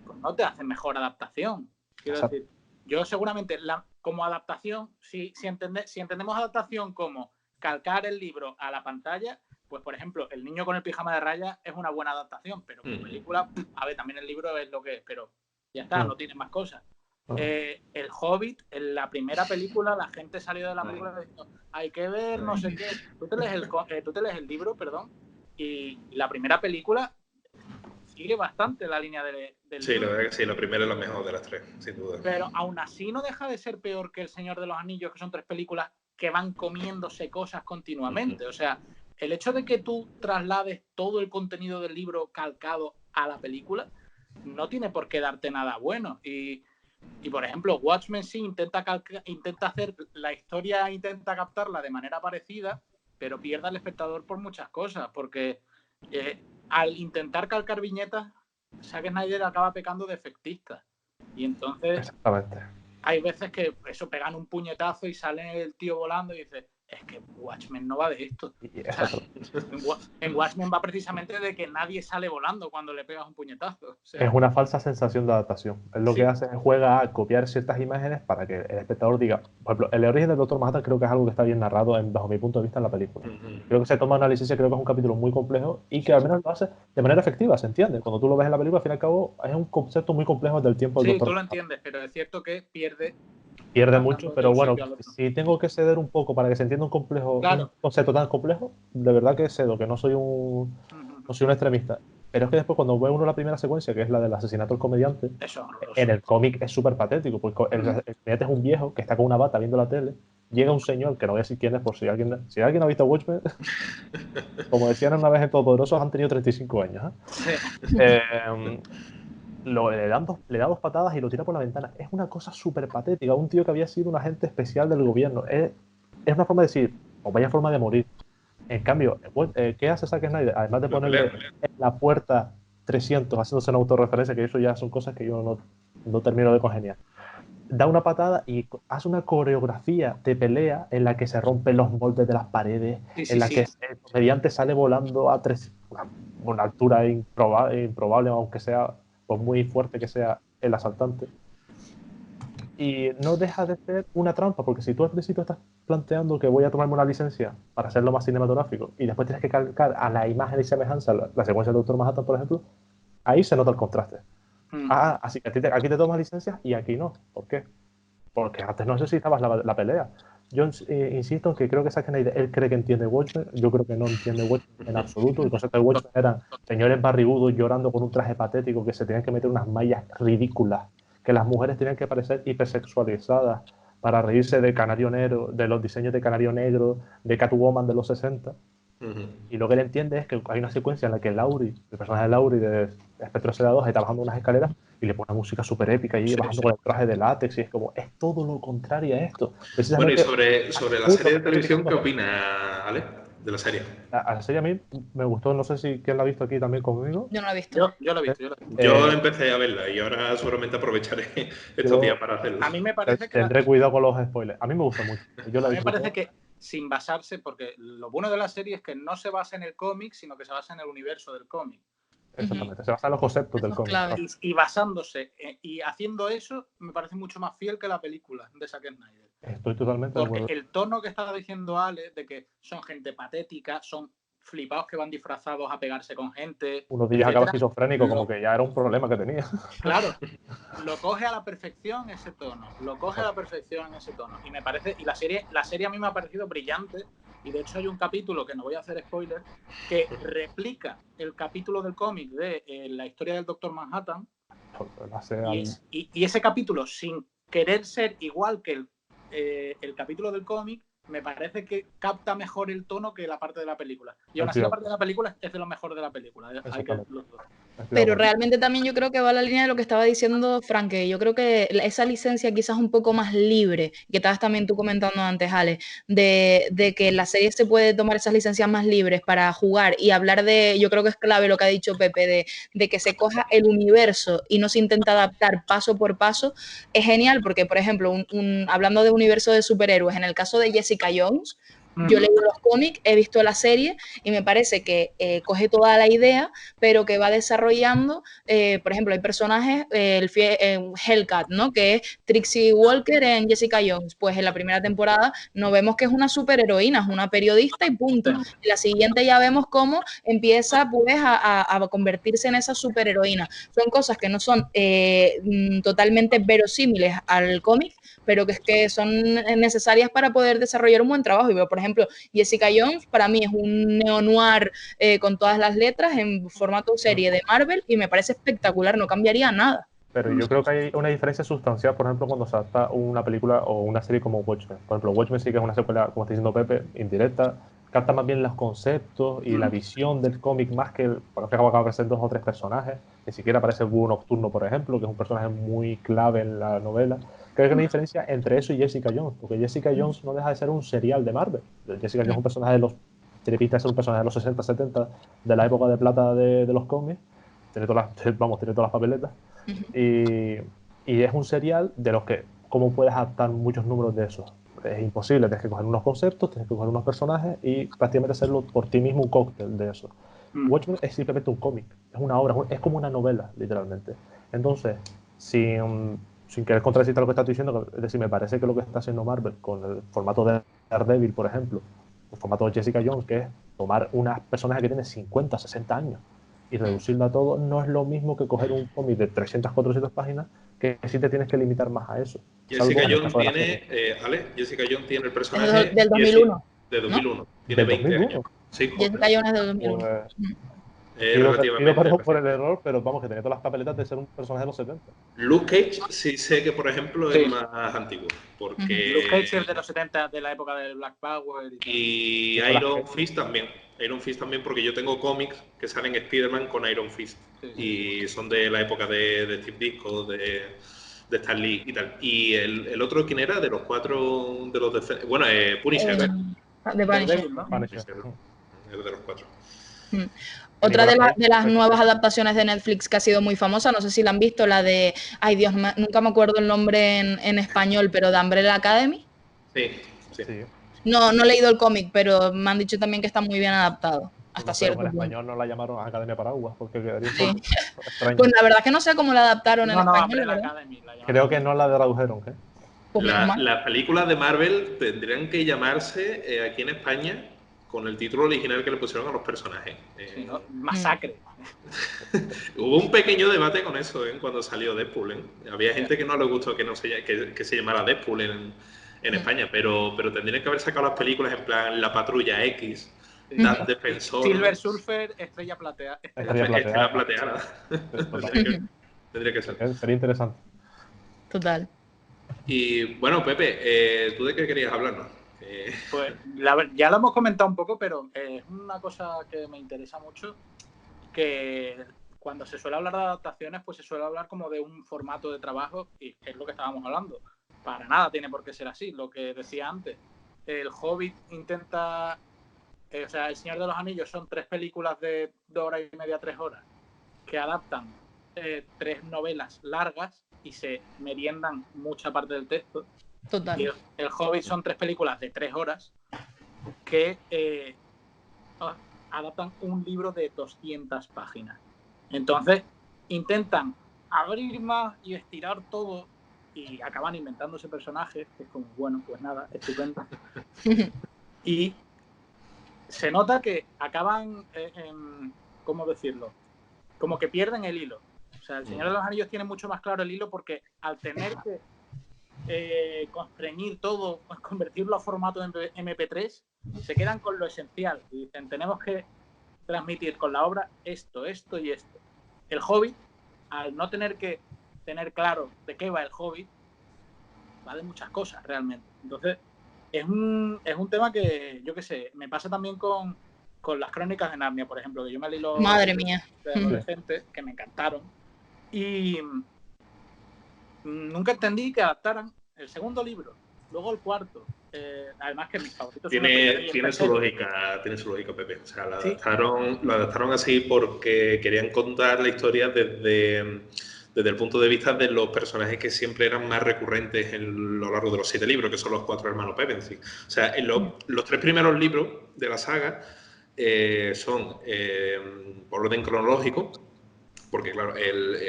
pues no te hace mejor adaptación. Quiero decir, yo seguramente como adaptación, si entendemos adaptación como calcar el libro a la pantalla, pues por ejemplo, El niño con el pijama de rayas es una buena adaptación, pero como película, a ver, también el libro es lo que es, pero ya está, no tiene más cosas. El Hobbit, en la primera película, la gente salió de la película diciendo, hay que ver no sé qué. Tú te lees el libro, perdón, y la primera película, sigue bastante la línea del Sí, la libro. verdad que sí, lo primero es lo mejor de las tres, sin duda. Pero aún así no deja de ser peor que El Señor de los Anillos, que son 3 películas que van comiéndose cosas continuamente. O sea, el hecho de que tú traslades todo el contenido del libro calcado a la película no tiene por qué darte nada bueno. Y por ejemplo, Watchmen sí intenta hacer la historia, intenta captarla de manera parecida, pero pierde al espectador por muchas cosas, porque al intentar calcar viñetas, Zack Snyder acaba pecando de efectista. Y entonces Exactamente. hay veces que eso pegan un puñetazo y sale el tío volando y dice, es que Watchmen no va de esto. O sea, en Watchmen va precisamente de que nadie sale volando cuando le pegas un puñetazo. O sea, Es una falsa sensación de adaptación. Es lo que hace es juega a copiar ciertas imágenes para que el espectador diga, por ejemplo, el origen del Doctor Manhattan creo que es algo que está bien narrado bajo mi punto de vista en la película. Creo que se toma una licencia, creo que es un capítulo muy complejo y que al menos lo hace de manera efectiva, se entiende. Cuando tú lo ves en la película, al fin y al cabo, es un concepto muy complejo del tiempo del sí, Doctor tú lo Manhattan. entiendes, pero es cierto que pierde Mucho, pero bueno, si tengo que ceder un poco para que se entienda un concepto tan complejo, de verdad que cedo, que no soy un extremista. Pero es que después cuando ve uno la primera secuencia, que es la del asesinato del comediante, en el cómic es súper patético, porque el comediante es un viejo que está con una bata viendo la tele, llega un señor, que no voy a decir quién es, por si alguien ha visto Watchmen, como decían una vez en Todopoderosos, han tenido 35 años. Le da dos patadas y lo tira por la ventana. Es una cosa súper patética. Un tío que había sido un agente especial del gobierno. Es una forma de decir, o vaya forma de morir. En cambio, ¿qué hace Zack Snyder? Además de ponerle en la puerta 300, haciéndose una autorreferencia, que eso ya son cosas que yo no termino de congeniar. Da una patada y hace una coreografía de pelea en la que se rompen los moldes de las paredes, en la que el comediante sale volando a una altura improbable, aunque sea por muy fuerte que sea el asaltante. Y no deja de ser una trampa, porque si tú al principio estás planteando que voy a tomarme una licencia para hacerlo más cinematográfico y después tienes que calcar a la imagen y semejanza la secuencia del Doctor Manhattan, por ejemplo, ahí se nota el contraste. Así que aquí te tomas licencias y aquí no. ¿Por qué? Porque antes no necesitabas la pelea. Yo insisto en que creo que Zack Snyder, él cree que entiende Watchmen. Yo creo que no entiende Watchmen en absoluto. El concepto de Watchmen eran señores barrigudos llorando con un traje patético que se tenían que meter unas mallas ridículas, que las mujeres tenían que parecer hipersexualizadas para reírse de Canario Negro, de los diseños de Canario Negro, de Catwoman de los 60. Y lo que él entiende es que hay una secuencia en la que Laurie, el personaje de Laurie de Espectro SDA2, está bajando unas escaleras y le pone una música súper épica y bajando con el traje de látex, y es como, es todo lo contrario a esto. Bueno, y sobre la serie de televisión, ¿qué opina Ale de la serie? A la serie a mí me gustó, no sé si quién la ha visto aquí también conmigo. Yo no la he visto. Yo la he visto. Yo empecé a verla y ahora seguramente aprovecharé estos días para hacerlo. A mí me parece que tendré cuidado con los spoilers. A mí me gusta mucho. A mí me parece que sin basarse, porque lo bueno de la serie es que no se basa en el cómic, sino que se basa en el universo del cómic. Exactamente, se basa en los conceptos del cómic. Y basándose y haciendo eso, me parece mucho más fiel que la película de Zack Snyder. Estoy totalmente de acuerdo. Porque el tono que estaba diciendo Ale, de que son gente patética, son flipados que van disfrazados a pegarse con gente. Unos días acaba esquizofrénico, como que ya era un problema que tenía. Claro, lo coge a la perfección ese tono. Y me parece, y la serie a mí me ha parecido brillante. Y de hecho hay un capítulo, que no voy a hacer spoiler, que replica el capítulo del cómic de la historia del Doctor Manhattan. Y ese capítulo, sin querer ser igual que el capítulo del cómic, me parece que capta mejor el tono que la parte de la película. Y aún así la parte de la película es de lo mejor de la película. Pero realmente también yo creo que va a la línea de lo que estaba diciendo Frank, que yo creo que esa licencia quizás un poco más libre, que estabas también tú comentando antes, Ale, de que la serie se puede tomar esas licencias más libres para jugar y hablar de, yo creo que es clave lo que ha dicho Pepe, de que se coja el universo y no se intenta adaptar paso por paso, es genial porque, por ejemplo, hablando de universo de superhéroes, en el caso de Jessica Jones, yo leo los cómics, he visto la serie y me parece que coge toda la idea, pero que va desarrollando, por ejemplo, hay personajes, Hellcat, ¿no? Que es Trixie Walker en Jessica Jones. Pues en la primera temporada no vemos que es una superheroína, es una periodista y punto. En la siguiente ya vemos cómo empieza pues a convertirse en esa superheroína. Son cosas que no son totalmente verosímiles al cómic, pero que son necesarias para poder desarrollar un buen trabajo. Y veo, por ejemplo, Jessica Jones para mí es un neo-noir con todas las letras en formato serie de Marvel y me parece espectacular, no cambiaría nada. Pero yo creo que hay una diferencia sustancial, por ejemplo, cuando se adapta una película o una serie como Watchmen. Por ejemplo, Watchmen sí que es una secuela, como está diciendo Pepe, indirecta, capta más bien los conceptos y la visión del cómic más que por ejemplo, acaba de aparecer 2 o 3 personajes. Ni siquiera aparece el Búho Nocturno, por ejemplo, que es un personaje muy clave en la novela. Creo que hay una diferencia entre eso y Jessica Jones, porque Jessica Jones no deja de ser un serial de Marvel. Jessica Jones es un personaje de los, tiene pinta de ser un personaje de los 60, 70, de la época de plata de los cómics. Tiene todas las papeletas. Y es un serial de los que, ¿cómo puedes adaptar muchos números de esos? Es imposible, tienes que coger unos conceptos, tienes que coger unos personajes y prácticamente hacerlo por ti mismo un cóctel de eso. Watchmen es simplemente un cómic, es una obra, es como una novela, literalmente. Entonces, sin querer contradecir lo que estás diciendo, es decir, me parece que lo que está haciendo Marvel con el formato de Daredevil, por ejemplo, el formato de Jessica Jones, que es tomar unas personajes que tienen 50, 60 años y reducirlo a todo, no es lo mismo que coger un cómic de 300, 400 páginas, que sí te tienes que limitar más a eso. Jessica Jones tiene, Jessica Jones tiene el personaje del 2001. De 2001. ¿No? Tiene ¿Del 20 2001? años. Sí, Jessica Jones es del 2001. Pues, relativamente. perdón por el error, pero vamos, que tenía todas las papeletas de ser un personaje de los 70. Luke Cage sí sé que, por ejemplo, Sí. es más antiguo. Porque... Luke Cage es de los 70, de la época del Black Power. Y Iron Fist también. Iron Fist también, porque yo tengo cómics que salen Spider-Man con Iron Fist. Y son de la época de Steve Ditko, de Stan Lee y tal. Y el otro, ¿quién era? De los 4 de los bueno, Punisher. De Punisher. ¿no? Punisher. Es de los 4. Otra de las nuevas adaptaciones de Netflix que ha sido muy famosa, no sé si la han visto, la de, ay Dios, nunca me acuerdo el nombre en español, pero de Umbrella Academy. Sí. No he leído el cómic, pero me han dicho también que está muy bien adaptado. Hasta cierto en punto. español no la llamaron Academia Paraguas, porque quedaría Sí. extraño. Pues la verdad es que no sé cómo la adaptaron en español. Academy, creo que no la tradujeron, ¿eh? Pues Las películas de Marvel tendrían que llamarse aquí en España con el título original que le pusieron a los personajes. Sí, ¿no? Masacre. Hubo un pequeño debate con eso cuando salió Deadpool. Había gente que no le gustó que se llamara Deadpool en España, pero tendrían que haber sacado las películas en plan La Patrulla X, Dan Defensor, Silver Surfer, Estrella Plateada. Estrella Plateada. Tendría que ser. Sería interesante. Total. Y bueno, Pepe, ¿tú de qué querías hablarnos? Pues ya lo hemos comentado un poco, pero es una cosa que me interesa mucho, que cuando se suele hablar de adaptaciones, pues se suele hablar como de un formato de trabajo, y es lo que estábamos hablando. Para nada tiene por qué ser así, lo que decía antes. El Hobbit intenta... o sea, El Señor de los Anillos son 3 películas de 2 horas y media, 3 horas, que adaptan 3 novelas largas y se meriendan mucha parte del texto. Total. Y el Hobbit son 3 películas de 3 horas que adaptan un libro de 200 páginas. Entonces, intentan abrir más y estirar todo y acaban inventándose personajes, que es como, bueno, pues nada, estupendo. Y se nota que acaban, ¿cómo decirlo? Como que pierden el hilo. O sea, El Señor de los Anillos tiene mucho más claro el hilo porque al tener que constreñir todo, convertirlo a formato MP3, se quedan con lo esencial y dicen, tenemos que transmitir con la obra esto, esto y esto. El Hobbit, al no tener que tener claro de qué va el Hobbit, va de muchas cosas realmente. Entonces, es un tema que, yo qué sé, me pasa también con las Crónicas de Narnia, por ejemplo, que yo me leí los Madre mía. de adolescente, que me encantaron, y nunca entendí que adaptaran el segundo libro, luego el cuarto. Además que mis favoritos tiene su lógica, Pepe. O sea, lo adaptaron así porque querían contar la historia desde el punto de vista de los personajes que siempre eran más recurrentes en lo largo de los 7 libros, que son los 4 hermanos Pevensey. O sea, en los 3 primeros libros de la saga son por orden cronológico, porque claro,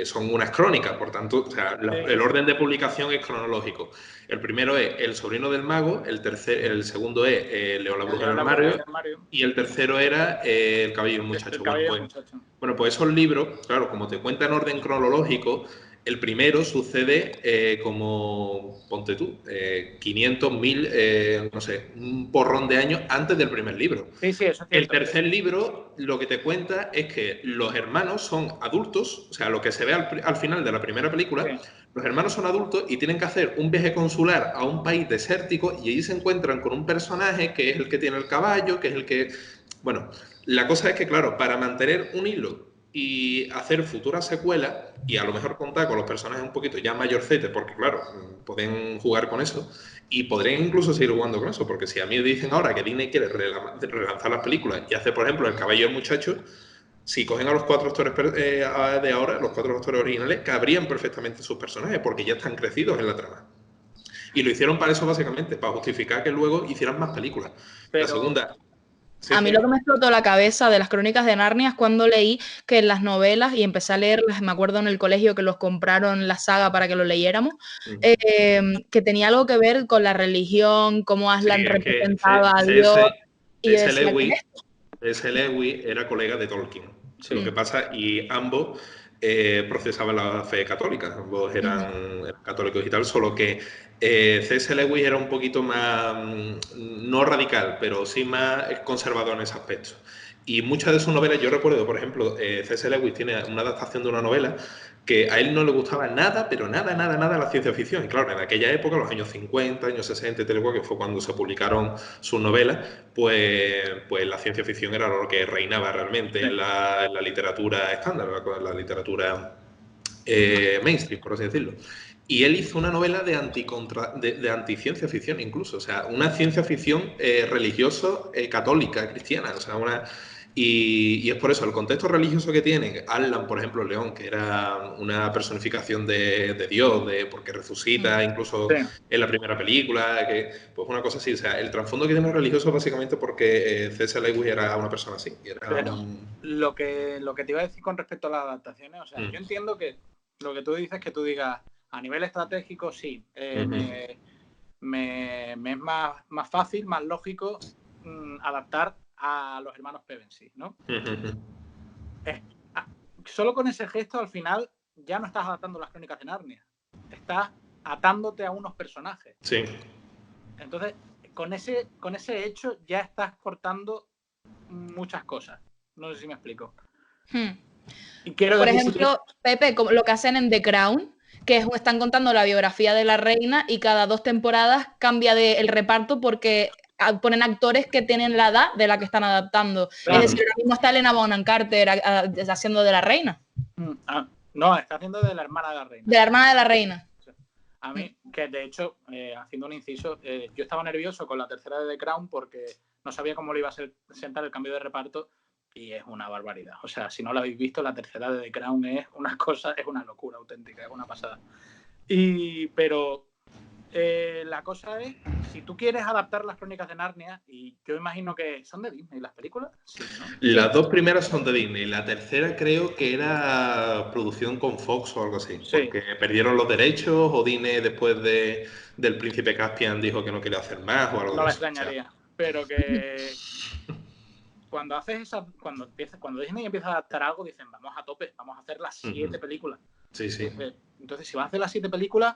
son unas crónicas, por tanto, o sea, el orden de publicación es cronológico. El primero es El sobrino del mago, el segundo es Leo la bruja del armario, y el tercero era El cabello del muchacho. Bueno, pues esos libros, claro, como te cuentan en orden cronológico, El primero sucede como, ponte tú, 500, 1000, no sé, un porrón de años antes del primer libro. Sí, eso es cierto. El tercer libro lo que te cuenta es que los hermanos son adultos, o sea, lo que se ve al final de la primera película, Sí. los hermanos son adultos y tienen que hacer un viaje consular a un país desértico y allí se encuentran con un personaje que es el que tiene el caballo, que es el que... Bueno, la cosa es que, claro, para mantener un hilo y hacer futuras secuelas y a lo mejor contar con los personajes un poquito ya mayorcetes, porque claro, pueden jugar con eso y podrían incluso seguir jugando con eso, porque si a mí dicen ahora que Disney quiere relanzar las películas y hace, por ejemplo, El Caballo y el Muchacho, si cogen a los 4 actores de ahora, los 4 actores originales, cabrían perfectamente sus personajes, porque ya están crecidos en la trama. Y lo hicieron para eso básicamente, para justificar que luego hicieran más películas. Pero... La segunda... Sí, A mí lo que me explotó la cabeza de las Crónicas de Narnia es cuando leí que en las novelas, y empecé a leerlas, me acuerdo en el colegio que los compraron la saga para que lo leyéramos, que tenía algo que ver con la religión, cómo Aslan representaba a Dios, y yo decía, ¿qué es esto? C.S. Lewis era colega de Tolkien. Sí. Lo que pasa, y ambos procesaban la fe católica, ambos eran católicos y tal, solo que C.S. Lewis era un poquito más, no radical, pero sí más conservador en ese aspecto. Y muchas de sus novelas, yo recuerdo, por ejemplo, C.S. Lewis tiene una adaptación de una novela que a él no le gustaba nada, pero nada, nada, nada la ciencia ficción. Y claro, en aquella época, los años 50, años 60 y tal, que fue cuando se publicaron sus novelas, pues la ciencia ficción era lo que reinaba realmente en la literatura estándar, la literatura mainstream, por así decirlo. Y él hizo una novela de anti-ciencia ficción incluso, o sea, una ciencia ficción religiosa, católica, cristiana, o sea, y es por eso, el contexto religioso que tiene Aslan, por ejemplo, León, que era una personificación de Dios, porque resucita incluso en la primera película, que pues una cosa así, o sea, el trasfondo que tiene religioso básicamente porque C.S. Lewis era una persona así. Lo que te iba a decir con respecto a las adaptaciones, o sea, yo entiendo que lo que tú dices, que tú digas, a nivel estratégico, sí, me es más fácil, más lógico adaptar a los hermanos Pevensie, ¿no? Solo con ese gesto, al final, ya no estás adaptando las Crónicas de Narnia. Estás atándote a unos personajes. Sí. Entonces, con ese hecho ya estás cortando muchas cosas. No sé si me explico. Y por ejemplo, Pepe, como lo que hacen en The Crown, que están contando la biografía de la reina y cada 2 temporadas cambia el reparto porque ponen actores que tienen la edad de la que están adaptando. Claro. Es decir, ahora mismo está Helena Bonham Carter haciendo de la reina. No, está haciendo de la hermana de la reina. De la hermana de la reina. A mí, que de hecho, haciendo un inciso, yo estaba nervioso con la tercera de The Crown porque no sabía cómo le iba a sentar el cambio de reparto y es una barbaridad. O sea, si no la habéis visto, la tercera de The Crown es una cosa, es una locura auténtica, es una pasada. Pero la cosa es, si tú quieres adaptar las Crónicas de Narnia, y yo imagino que son de Disney las películas. Sí, ¿no? Las 2 primeras son de Disney, la tercera creo que era producción con Fox o algo así, porque perdieron los derechos o Disney después del Príncipe Caspian dijo que no quería hacer más o algo así. No me extrañaría, pero que cuando haces cuando Disney empieza a adaptar algo, dicen vamos a tope, vamos a hacer las 7 películas. Sí, sí. Entonces, si vas a hacer las 7 películas,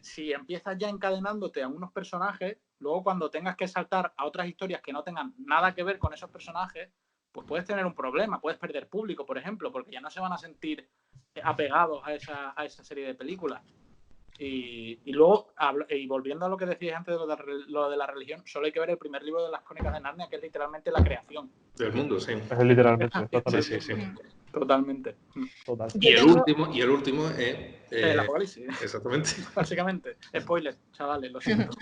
si empiezas ya encadenándote a unos personajes, luego cuando tengas que saltar a otras historias que no tengan nada que ver con esos personajes, pues puedes tener un problema, puedes perder público, por ejemplo, porque ya no se van a sentir apegados a esa serie de películas. Y luego, y volviendo a lo que decías antes de lo de la religión, solo hay que ver el primer libro de las Crónicas de Narnia, que es literalmente la creación del mundo, sí. Es literalmente. Sí. Totalmente. Total. Y el último es el Apocalipsis. Exactamente. Básicamente. Spoiler, chavales, lo siento.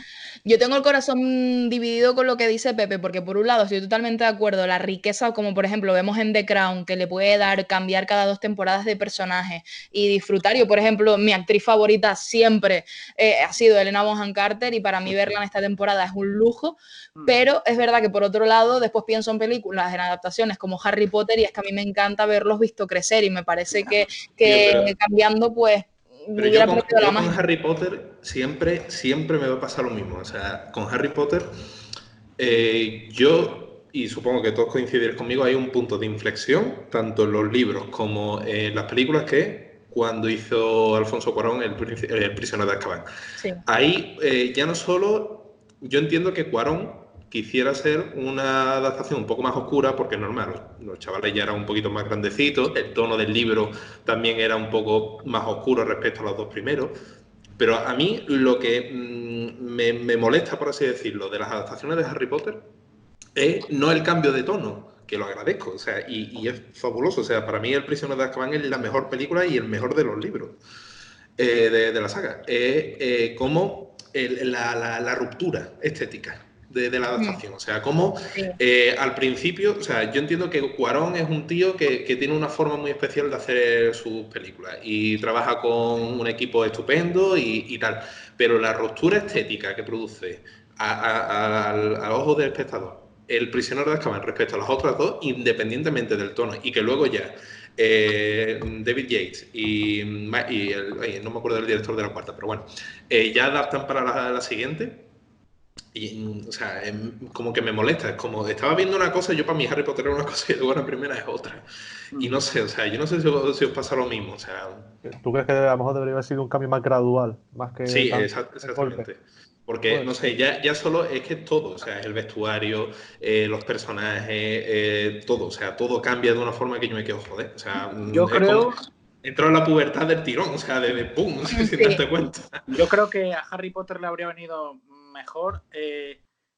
Yo tengo el corazón dividido con lo que dice Pepe, porque por un lado estoy totalmente de acuerdo, la riqueza, como por ejemplo vemos en The Crown, que le puede dar cambiar cada 2 temporadas de personaje y disfrutar. Yo, por ejemplo, mi actriz favorita siempre ha sido Helena Bonham Carter y para mí verla en esta temporada es un lujo, pero es verdad que por otro lado después pienso en películas, en adaptaciones como Harry Potter y es que a mí me encanta verlos visto crecer y me parece que cambiando pues pero yo con Harry Potter siempre me va a pasar lo mismo. O sea, con Harry Potter yo, y supongo que todos coincidiréis conmigo, hay un punto de inflexión, tanto en los libros como en las películas, que cuando hizo Alfonso Cuarón el prisionero de Azkaban. Sí. Ahí ya no solo, yo entiendo que Cuarón quisiera hacer una adaptación un poco más oscura, porque es normal, los chavales ya eran un poquito más grandecitos, el tono del libro también era un poco más oscuro respecto a los dos primeros, pero a mí lo que me molesta, por así decirlo, de las adaptaciones de Harry Potter es no el cambio de tono, que lo agradezco, o sea, y es fabuloso, o sea, para mí El prisionero de Azkaban es la mejor película y el mejor de los libros de la saga, como la ruptura estética de la adaptación, o sea, como al principio, o sea, yo entiendo que Cuarón es un tío que tiene una forma muy especial de hacer sus películas y trabaja con un equipo estupendo y tal, pero la ruptura estética que produce al ojo del espectador El prisionero de Azkaban respecto a las otras dos, independientemente del tono, y que luego ya David Yates y no me acuerdo del director de la cuarta, pero bueno, ya adaptan para la siguiente. Y, o sea, como que me molesta, es como estaba viendo una cosa, yo para mí Harry Potter era una cosa y luego la primera es otra. Y no sé, o sea, yo no sé si os pasa lo mismo, o sea... ¿Tú crees que a lo mejor debería haber sido un cambio más gradual? Más que Sí, exactamente. exactamente. Porque, no sé, ya solo es que todo, o sea, el vestuario, los personajes, todo, o sea, todo cambia de una forma que yo me quedo, joder, o sea, Yo es creo, como entró en la pubertad del tirón, o sea, de pum, sin Sí. darte cuenta. yo creo que a Harry Potter le habría venido mejor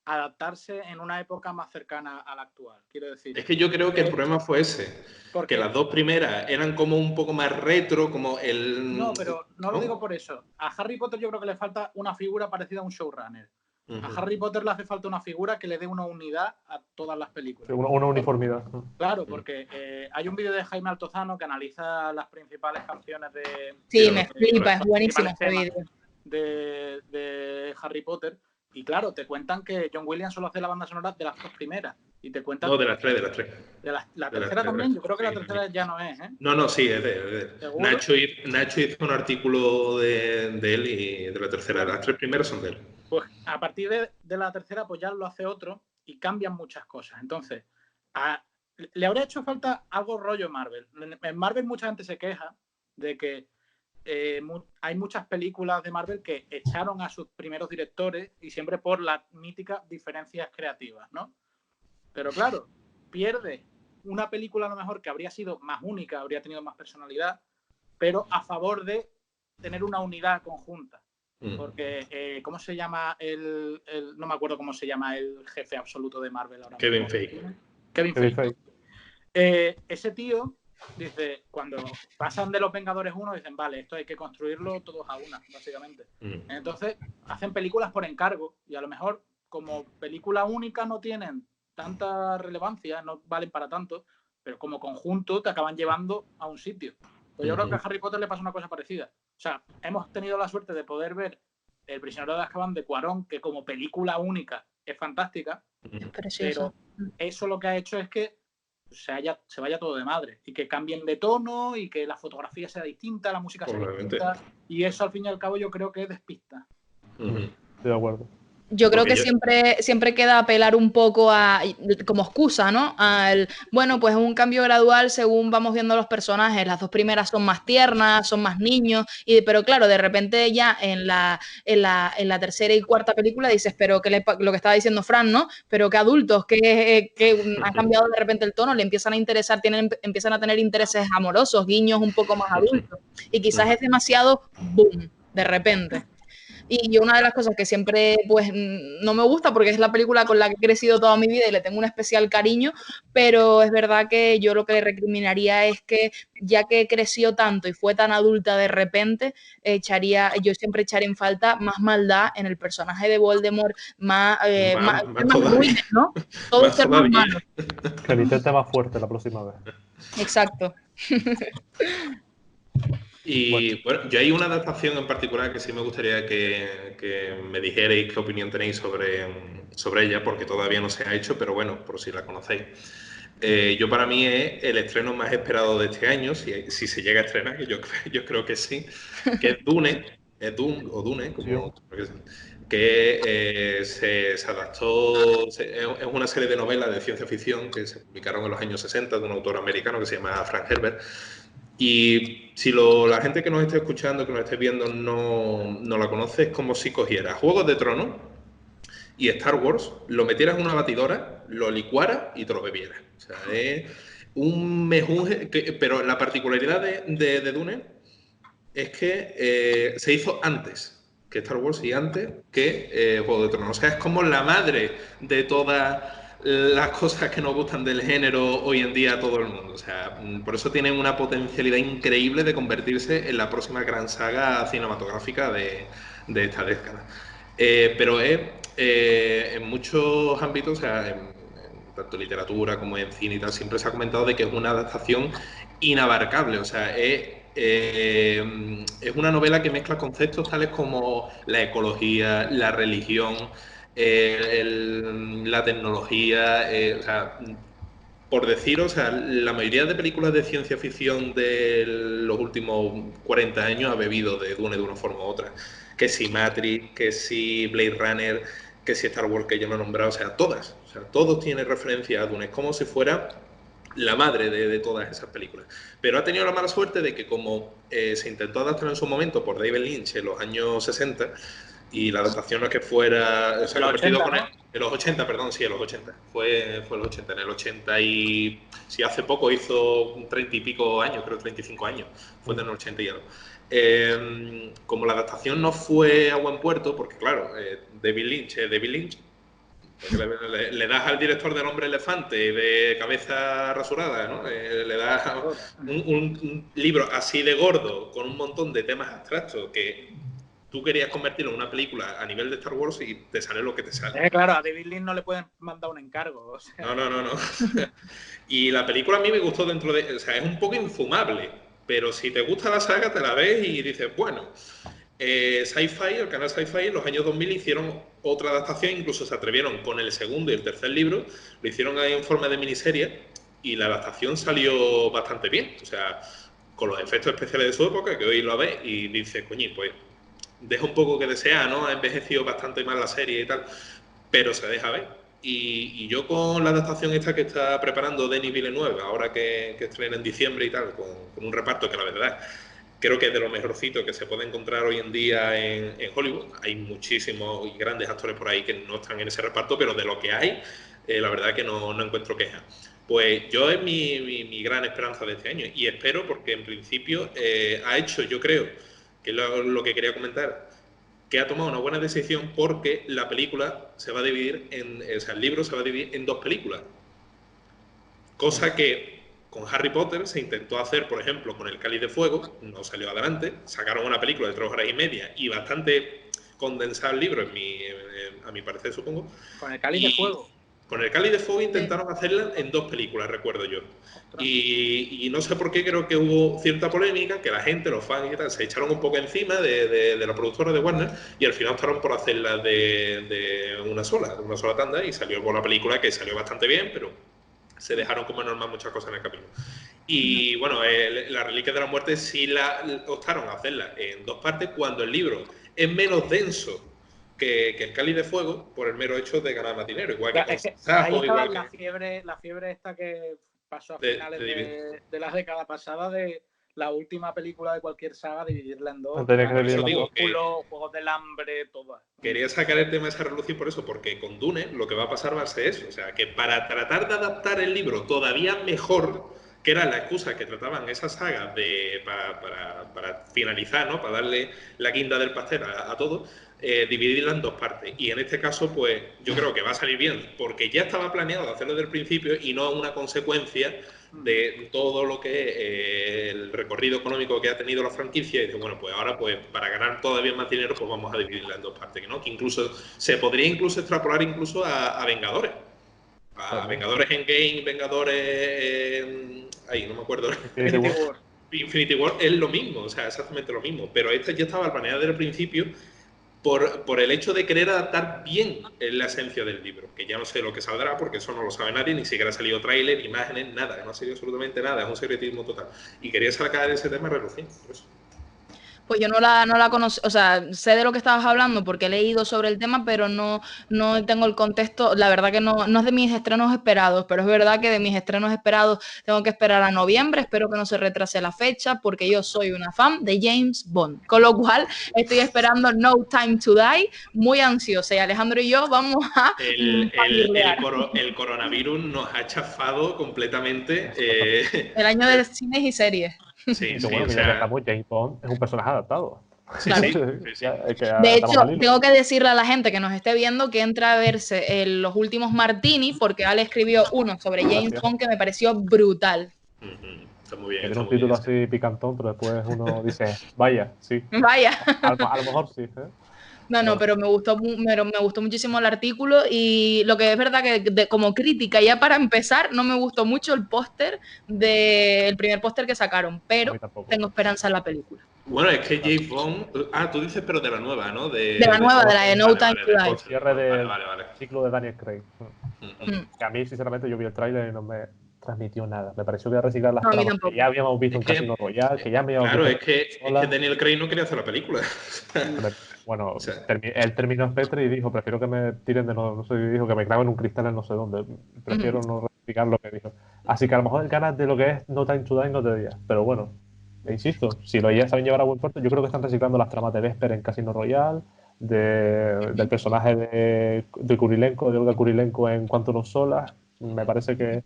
adaptarse en una época más cercana a la actual, quiero decir. Es que yo creo que el problema fue ese, Porque que las dos primeras eran como un poco más retro, como el... no, pero no lo digo por eso. A Harry Potter yo creo que le falta una figura parecida a un showrunner. A Harry Potter le hace falta una figura que le dé una unidad a todas las películas. Una uniformidad. Claro, porque hay un vídeo de Jaime Altozano que analiza las principales canciones de... Sí, Sí, me las flipa, es los buenísimo principales este temas vídeo. de Harry Potter. Y claro, te cuentan que John Williams solo hace la banda sonora de las dos primeras. Y te cuentan... No, de las tres. De la De las tercera tres, también, yo creo que la sí, tercera ya no es, ¿eh? No, sí, es de él. ¿Seguro? Nacho hizo un artículo de él y de la tercera. Las tres primeras son de él. Pues a partir de la tercera, pues ya lo hace otro y cambian muchas cosas. Entonces, le habría hecho falta algo rollo Marvel. En Marvel mucha gente se queja de que hay muchas películas de Marvel que echaron a sus primeros directores y siempre por las míticas diferencias creativas, ¿no? Pero claro, pierde una película a lo mejor que habría sido más única, habría tenido más personalidad, pero a favor de tener una unidad conjunta. Porque, ¿cómo se llama no me acuerdo cómo se llama el jefe absoluto de Marvel ahora Kevin mismo? Feige. Kevin Feige. Ese tío dice, cuando pasan de los Vengadores 1, dicen, vale, esto hay que construirlo todos a una, básicamente. Entonces, hacen películas por encargo y a lo mejor como película única no tienen tanta relevancia, no valen para tanto, pero como conjunto te acaban llevando a un sitio. Pues yo creo que a Harry Potter le pasa una cosa parecida. O sea, hemos tenido la suerte de poder ver El prisionero de Azkaban de Cuarón, que como película única es fantástica, pero eso lo que ha hecho es que se vaya todo de madre y que cambien de tono y que la fotografía sea distinta, la música sea distinta, y eso al fin y al cabo yo creo que es despista. Estoy de acuerdo. Yo creo que siempre queda apelar un poco como excusa, ¿no? Bueno, pues es un cambio gradual según vamos viendo los personajes. Las dos primeras son más tiernas, son más niños, pero claro, de repente ya en la tercera y cuarta película dices, pero lo que estaba diciendo Fran, ¿no? Pero qué adultos, que ha cambiado de repente el tono, le empiezan a interesar, empiezan a tener intereses amorosos, guiños un poco más adultos. Y quizás es demasiado boom, de repente. Y una de las cosas que siempre pues no me gusta, porque es la película con la que he crecido toda mi vida y le tengo un especial cariño, pero es verdad que yo lo que le recriminaría es que ya que creció tanto y fue tan adulta de repente, yo siempre echaría en falta más maldad en el personaje de Voldemort, más ruines, ¿no? Todo ser más malo. Que lo intente más fuerte la próxima vez. Exacto. Y bueno, yo hay una adaptación en particular que sí me gustaría que me dijerais qué opinión tenéis sobre ella, porque todavía no se ha hecho, pero bueno, por si la conocéis. Yo para mí es el estreno más esperado de este año, si se llega a estrenar, que yo creo que sí, que es Dune, como que se adaptó, es una serie de novelas de ciencia ficción que se publicaron en los años 60 de un autor americano que se llama Frank Herbert. Y si la gente que nos esté escuchando, que nos esté viendo, no la conoce, es como si cogieras Juegos de Tronos y Star Wars, lo metieras en una batidora, lo licuaras y te lo bebieras. O sea, es un mejunje, pero la particularidad de Dune es que se hizo antes que Star Wars y antes que Juego de Tronos. O sea, es como la madre de todas las cosas que nos gustan del género hoy en día a todo el mundo. O sea, por eso tienen una potencialidad increíble de convertirse en la próxima gran saga cinematográfica de esta década. Pero en muchos ámbitos, o sea, tanto literatura como en cine y tal, siempre se ha comentado de que es una adaptación inabarcable. O sea, es una novela que mezcla conceptos tales como la ecología, la religión, la tecnología, o sea, por deciros, o sea, la mayoría de películas de ciencia ficción de los últimos 40 años ha bebido de Dune de una forma u otra. Que si Matrix, que si Blade Runner, que si Star Wars, que yo no he nombrado, o sea, todas. O sea, todos tienen referencia a Dune. Es como si fuera la madre de todas esas películas. Pero ha tenido la mala suerte de que como se intentó adaptar en su momento por David Lynch en los años 60, y la adaptación no es que fuera... Se ha convertido 80, con ¿no? En los 80, perdón, sí, en los 80. Fue en los 80, en el 80 y... Sí, hace poco hizo 30 y pico años, creo 35 años. Fue en el 80 y algo. Como la adaptación no fue a buen puerto, porque claro, David Lynch, le das al director del Hombre Elefante de cabeza rasurada, ¿no? Le das un libro así de gordo, con un montón de temas abstractos que tú querías convertirlo en una película a nivel de Star Wars y te sale lo que te sale. Claro, a David Lynch no le pueden mandar un encargo. O sea. No. Y la película a mí me gustó dentro de... O sea, es un poco infumable, pero si te gusta la saga te la ves y dices, bueno... Sci-Fi, el canal Sci-Fi, en los años 2000 hicieron otra adaptación, incluso se atrevieron con el segundo y el tercer libro, lo hicieron en forma de miniserie y la adaptación salió bastante bien. O sea, con los efectos especiales de su época, que hoy lo ves y dices, coño, pues deja un poco que desear, ¿no? Ha envejecido bastante mal la serie y tal, pero se deja ver. Y yo con la adaptación esta que está preparando Denis Villeneuve, ahora que estrena en diciembre y tal, con un reparto que la verdad creo que es de lo mejorcito que se puede encontrar hoy en día en Hollywood. Hay muchísimos y grandes actores por ahí que no están en ese reparto, pero de lo que hay, la verdad que no encuentro quejas. Pues yo es mi gran esperanza de este año y espero porque en principio ha hecho, yo creo, que es lo que quería comentar, que ha tomado una buena decisión porque la película se va a dividir o sea, el libro se va a dividir en dos películas. Cosa que con Harry Potter se intentó hacer, por ejemplo, con El Cáliz de Fuego, no salió adelante, sacaron una película de 3 horas y media y bastante condensado el libro, a mi parecer, supongo. Con El Cáliz de Fuego. Con El Cáliz de Fuego intentaron hacerla en dos películas, recuerdo yo. Y no sé por qué, creo que hubo cierta polémica, que la gente, los fans y tal, se echaron un poco encima de la productora de Warner y al final optaron por hacerla de una sola tanda y salió por la película que salió bastante bien, pero se dejaron como normal muchas cosas en el camino. Y bueno, la Reliquia de la Muerte sí optaron a hacerla en dos partes cuando el libro es menos denso que El Cáliz de Fuego por el mero hecho de ganar más dinero. Igual que ahí estaba la fiebre esta que pasó a finales de la década pasada de la última película de cualquier saga, dividirla en dos. Juegos del Hambre, todas. Quería sacar el tema de esa relucir por eso, porque con Dune lo que va a pasar va a ser eso. O sea, que para tratar de adaptar el libro todavía mejor, que era la excusa que trataban esa saga para finalizar, ¿no? Para darle la guinda del pastel a todo, dividirla en dos partes. Y en este caso, pues yo creo que va a salir bien, porque ya estaba planeado hacerlo desde el principio y no una consecuencia de todo lo que el recorrido económico que ha tenido la franquicia. Y dice, bueno, pues ahora, pues para ganar todavía más dinero, pues vamos a dividirla en dos partes, ¿no? Que incluso se podría extrapolar incluso a Vengadores. A Vengadores Endgame, Vengadores... ahí, no me acuerdo. Infinity War es lo mismo, o sea, exactamente lo mismo. Pero esta ya estaba planeada desde el principio por el hecho de querer adaptar bien la esencia del libro, que ya no sé lo que saldrá porque eso no lo sabe nadie, ni siquiera ha salido tráiler, imágenes, nada, no ha salido absolutamente nada, es un secretismo total. Y quería sacar ese tema a relucir, por eso. Pues yo no la conocí, o sea, sé de lo que estabas hablando porque he leído sobre el tema, pero no tengo el contexto. La verdad que no es de mis estrenos esperados, pero es verdad que de mis estrenos esperados tengo que esperar a noviembre. Espero que no se retrase la fecha porque yo soy una fan de James Bond. Con lo cual estoy esperando No Time to Die, muy ansiosa. Y Alejandro y yo vamos a El coronavirus nos ha chafado completamente. el año de cines y series. Sí, Qué bueno o que ya que sea, estamos, James Bond es un personaje adaptado. sí, Claro. sí. De hecho, tengo que decirle a la gente que nos esté viendo que entra a verse los últimos Martini, porque Ale escribió uno sobre James Bond que me pareció brutal. Está muy bien. Que tiene Está un muy bien. título así picantón, pero después uno dice, vaya, sí. Vaya. A lo mejor sí. No, pero me gustó muchísimo el artículo y lo que es verdad que como crítica, ya para empezar, no me gustó mucho el póster el primer póster que sacaron, A pero mí tampoco. tengo esperanza en la película. Bueno, es que James Bond... Ah, tú dices, pero de la nueva, ¿no? De la nueva, de la de No Time to Die. El cierre del Vale. ciclo de Daniel Craig. Que a mí, sinceramente, yo vi el tráiler y no me transmitió nada. Me pareció que reciclar las No, a mí tramas tampoco. que ya habíamos visto en Casino Royale, que ya habíamos Claro, visto. es que Daniel Craig no quería hacer la película. Bueno, O sea, él terminó Spectre y dijo, prefiero que me tiren de no sé, dijo que me claven un cristal en no sé dónde. Prefiero no rectificar lo que dijo. Así que a lo mejor el ganas de lo que es No Time to Die no te diría. Pero bueno, insisto, si lo ya saben llevar a buen puerto, yo creo que están reciclando las tramas de Vesper en Casino Royale, del personaje de Kurilenko, de Olga Kurilenko en Quantum of Solace. Me parece que,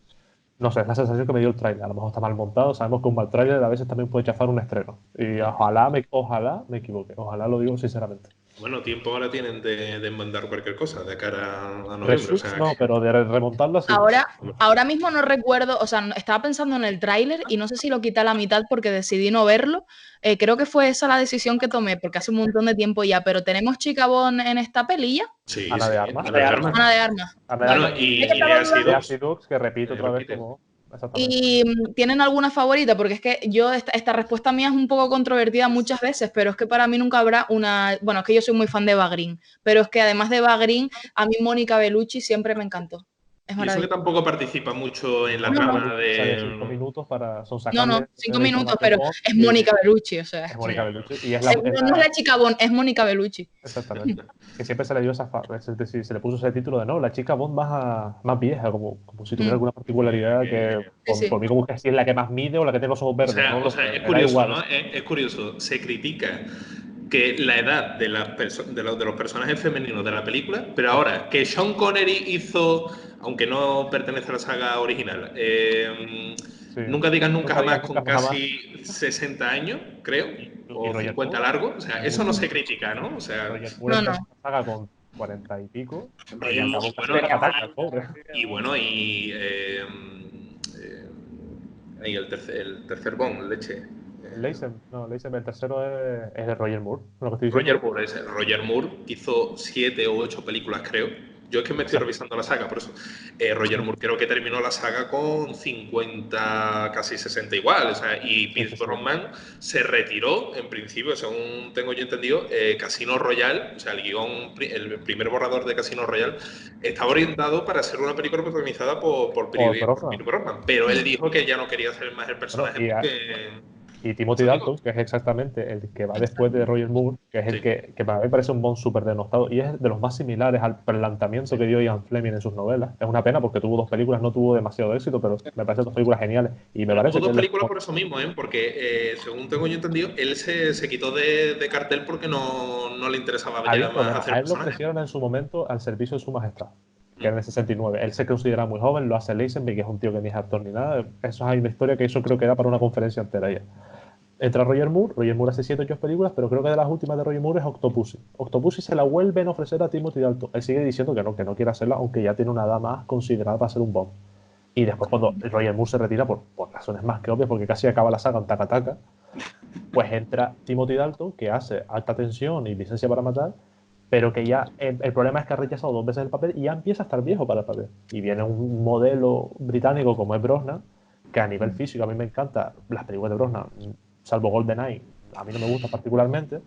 no sé, es la sensación que me dio el tráiler. A lo mejor está mal montado, sabemos que un mal tráiler a veces también puede chafar un estreno. Y ojalá me equivoque, ojalá lo digo sinceramente. bueno, tiempo ahora tienen de enmendar cualquier cosa de cara a noviembre. Resux, O sea, no, pero de remontarlo así. Ahora mismo no recuerdo, o sea, estaba pensando en el tráiler y no sé si lo quité a la mitad porque decidí no verlo. Creo que fue esa la decisión que tomé porque hace un montón de tiempo ya, pero tenemos Chica Bond en esta pelilla. sí, Ana de Armas. Ana de Armas. Ana de Armas. Ana de Vale. Bueno, y Es que estaba dudando. Leacy Dogs, que repito otra vez repite. como... Exactamente. ¿Y tienen alguna favorita? Porque es que yo, esta respuesta mía es un poco controvertida muchas veces, pero es que para mí nunca habrá una... Bueno, es que yo soy muy fan de Eva Green, pero es que además de Eva Green, a mí Mónica Bellucci siempre me encantó. Es Y eso que maravilloso. tampoco participa mucho en la No, trama Sale de... 5 minutos para No, sacarle 5 minutos, pero es Mónica Bellucci, o sea. Es Mónica Bellucci. Y es No es la chica Bond, es Mónica Bellucci. Exactamente. Que siempre se le dio esa es decir, se le puso ese título de no, la chica Bond más vieja, como si tuviera alguna particularidad que por mí como que si es la que más mide o la que tiene los ojos verdes. O sea, es curioso, ¿no? Es curioso. Se critica que la edad de los personajes femeninos de la película, pero ahora que Sean Connery hizo, aunque no pertenece a la saga original, nunca digas nunca jamás con casi 60 años, creo, o 50 largos, o sea, eso no se critica, ¿no? O sea, no. Saga con 40 y pico. Y bueno, y el tercer Bond, leche. Leisen, el tercero es de Roger Moore. Roger Moore hizo 7 o 8 películas, creo. Yo es que me estoy revisando la saga, por eso. Roger Moore creo que terminó la saga con 50, casi 60 igual. O sea, y Pierce Brosnan se retiró, en principio, según tengo yo entendido, Casino Royale, o sea, el primer borrador de Casino Royale, estaba orientado para ser una película protagonizada por Pierce Brosnan. Pero él dijo que ya no quería hacer más el personaje Y Timothy Dalton, que es exactamente el que va después de Roger Moore, que es el que para mí me parece un Bond súper denostado y es de los más similares al planteamiento que dio Ian Fleming en sus novelas. Es una pena porque tuvo 2 películas, no tuvo demasiado éxito, pero me parecen 2 películas geniales. Y me parece tuvo 2 películas por eso mismo, porque según tengo yo entendido, él se quitó de cartel porque no le interesaba ya más hacer a él lo ofrecieron en su momento al servicio de su majestad, que en el 69. Él se considera muy joven, lo hace Lazenby, que es un tío que ni es actor ni nada. Eso es una historia que eso creo que da para una conferencia entera ya. Entra Roger Moore hace 7 o 8 películas, pero creo que de las últimas de Roger Moore es Octopussy. Octopussy se la vuelven a ofrecer a Timothy Dalton. Él sigue diciendo que no quiere hacerla, aunque ya tiene una edad más considerada para ser un Bond. Y después cuando Roger Moore se retira, por razones más que obvias, porque casi acaba la saga en taca-taca, pues entra Timothy Dalton, que hace Alta Tensión y Licencia para Matar, pero que ya el problema es que ha rechazado 2 veces el papel y ya empieza a estar viejo para el papel. Y viene un modelo británico como es Brosnan, que a nivel físico a mí me encanta las películas de Brosnan, salvo GoldenEye, a mí no me gusta particularmente.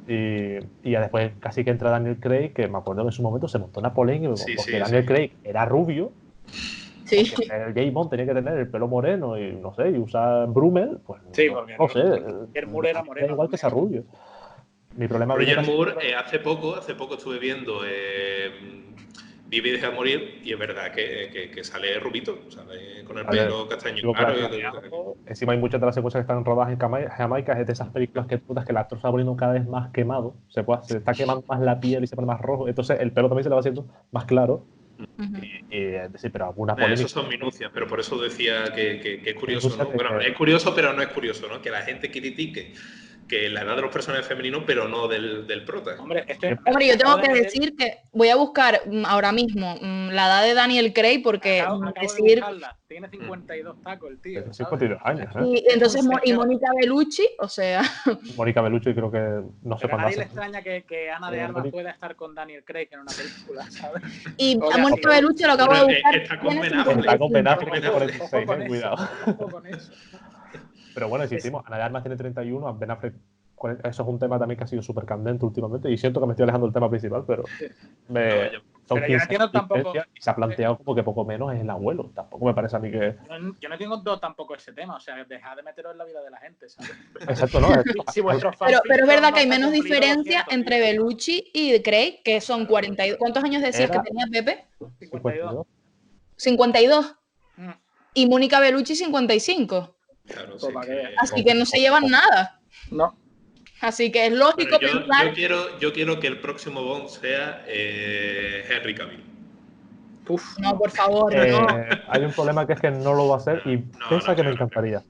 Y ya después casi que entra Daniel Craig, que me acuerdo que en su momento se montó una polémica porque Daniel Craig era rubio Sí. porque el James Bond tenía que tener el pelo moreno y no sé, y usar Brummel, pues Sí, no, porque no sé. Roger Moore era moreno. Da igual que sea rubio. Mi problema Roger viene Moore, hace poco estuve viendo Vive y deja morir, y es verdad que sale rubito, sale con el pelo castaño digo, claro. encima hay muchas de las secuencias que están rodadas en Jamaica, es de esas películas que putas que el actor se va poniendo cada vez más quemado, se está quemando más la piel y se pone más rojo, entonces el pelo también se le va haciendo más claro. Es decir, pero alguna polémica. Eso son minucias, pero por eso decía que es curioso, ¿no? Bueno, es curioso, pero no es curioso, ¿no? Que la gente critique que la edad de los personajes femeninos, pero no del prota. Hombre, yo tengo que decir que voy a buscar ahora mismo la edad de Daniel Craig porque acabo decir... de buscarla. Tiene 52 tacos el tío. Tiene 52 años, ¿eh? Y entonces, y Mónica Bellucci, o sea... Mónica Bellucci creo que no sé cuándo hace. A nadie le extraña que Ana de Armas pueda estar con Daniel Craig en una película, ¿sabes? Y a Mónica Bellucci lo acabo de buscar. Está con Ben Affleck, con 46, cuidado. Con eso. Pero bueno, insistimos, Ana de Armas tiene 31, Ben Affleck, eso es un tema también que ha sido súper candente últimamente y siento que me estoy alejando del tema principal, pero son 15 años tampoco, y se ha planteado como que poco menos es el abuelo. Tampoco me parece a mí que... Yo no entiendo tampoco ese tema, o sea, dejad de meteros en la vida de la gente, ¿sabes? Exacto, ¿no? Pero es verdad que hay menos diferencia entre Bellucci y Craig, que son 42. ¿Cuántos años decías que tenía Pepe? 52. 52. Y Mónica Bellucci 55. Claro, así que no se llevan nada. No. Así que es lógico pensar... Yo quiero que el próximo Bond sea Henry Cavill. Uf, no, por favor, no. Hay un problema que es que no lo va a hacer y me encantaría.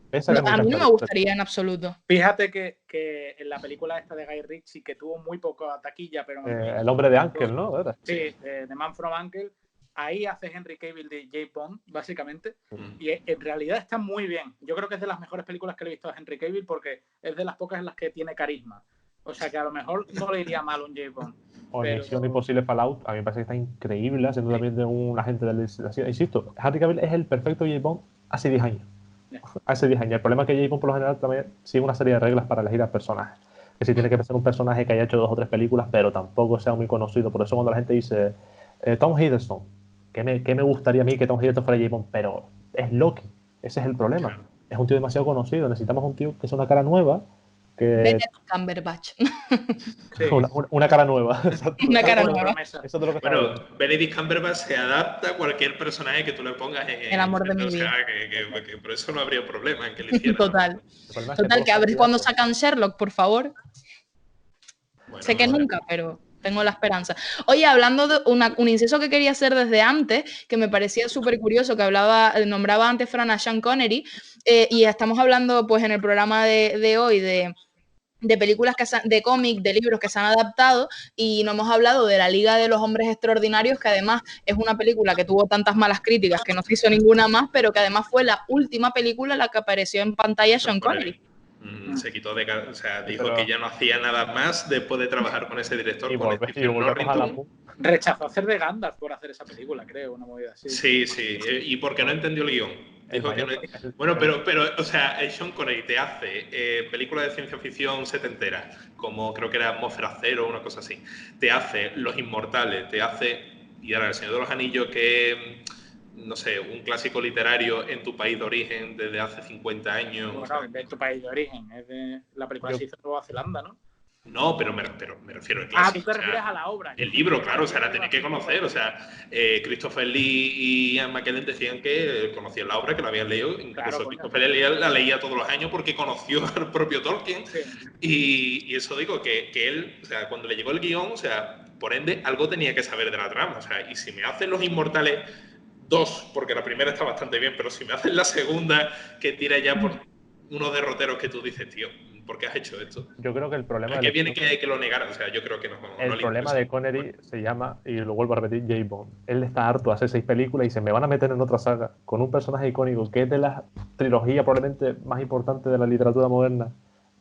A mí no me gustaría en absoluto. Fíjate que en la película esta de Guy Ritchie, que tuvo muy poco taquilla, pero... el hombre de Uncle, ¿no? Sí, The Man from Uncle. Ahí hace Henry Cavill de James Bond, básicamente, y en realidad está muy bien. Yo creo que es de las mejores películas que le he visto a Henry Cavill porque es de las pocas en las que tiene carisma. O sea que a lo mejor no le iría mal un James Bond. O Misión Imposible Fallout, a mí me parece que está increíble, haciendo también de un agente de la legislación. Insisto, Henry Cavill es el perfecto James Bond hace 10 años. Hace 10 años. El problema es que James Bond por lo general también sigue una serie de reglas para elegir al personaje. Que si tiene que ser un personaje que haya hecho 2 o 3 películas, pero tampoco sea muy conocido. Por eso cuando la gente dice Tom Hiddleston, ¿qué me gustaría a mí que Tom Hiddleston fuera James Bond? Pero es Loki, ese es el problema. Claro. Es un tío demasiado conocido, necesitamos un tío que sea una cara nueva. Benedict Cumberbatch. Sí. Una cara nueva. Una cara nueva. Eso es lo que bueno, Benedict Cumberbatch se adapta a cualquier personaje que tú le pongas en el amor de mi vida. O sea, que por eso no habría problema en que le hicieran. Total, que a ver cuándo sacan Sherlock, por favor. Bueno, sé que nunca, pero tengo la esperanza. Oye, hablando de un inciso que quería hacer desde antes, que me parecía súper curioso, que nombraba antes Fran a Sean Connery, y estamos hablando pues en el programa de hoy de películas de cómics, de libros que se han adaptado, y no hemos hablado de La Liga de los Hombres Extraordinarios, que además es una película que tuvo tantas malas críticas que no se hizo ninguna más, pero que además fue la última película en la que apareció en pantalla Sean Connery. Se quitó o sea, dijo que ya no hacía nada más después de trabajar con ese director. Rechazó hacer de Gandalf por hacer esa película, creo, una movida así. Sí, y porque no entendió el guión. Dijo que no... Bueno, pero, o sea, Sean Connery te hace películas de ciencia ficción setentera, como creo que era Atmósfera Cero o una cosa así. Te hace Los Inmortales, te hace... Y ahora El Señor de los Anillos, que... no sé, un clásico literario en tu país de origen desde hace 50 años. Bueno, en tu país de origen, es de la película se hizo en Nueva Zelanda, ¿no? No, pero me refiero al clásico. Tú te refieres a la obra. El libro, claro, o sea, la tenés que conocer. O sea, Christopher Lee y Ian McKellen decían que conocían la obra, que la habían leído. Incluso Christopher Lee la leía todos los años porque conoció al propio Tolkien. Sí. Y eso digo, que él, o sea, cuando le llegó el guión, o sea, por ende, algo tenía que saber de la trama. O sea, y si me hacen Los Inmortales 2, porque la primera está bastante bien, pero si me hacen la segunda, que tira ya por unos derroteros que tú dices, tío, ¿por qué has hecho esto? Yo creo que el problema... Que viene que lo negaran, o sea, yo creo que no. El problema de Connery se llama, y lo vuelvo a repetir, James Bond. Él está harto de hacer 6 películas y se me van a meter en otra saga con un personaje icónico que es de la trilogía probablemente más importante de la literatura moderna.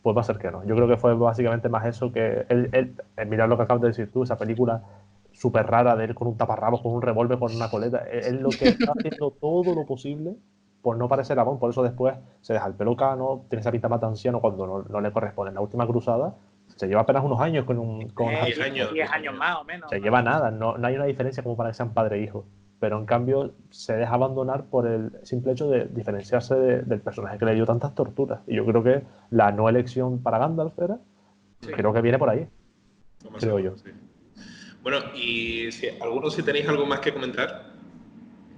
Pues va a ser que no. Yo creo que fue básicamente más eso que él mirar lo que acabas de decir tú, esa película súper rara de él con un taparrabos, con un revólver, con una coleta. Él lo que está haciendo todo lo posible por no parecer a Bond, por eso después se deja el pelo cano, tiene esa pinta más de anciano cuando no le corresponde. En La Última Cruzada se lleva apenas unos años con 10 años más o menos. Se lleva nada, no hay una diferencia como para que sean padre e hijo. pero en cambio se deja abandonar por el simple hecho de diferenciarse del personaje que le dio tantas torturas. Y yo creo que la no elección para Gandalf era, Sí. creo que viene por ahí, Lo más creo seguro, yo. sí. Bueno, y si algunos si tenéis algo más que comentar,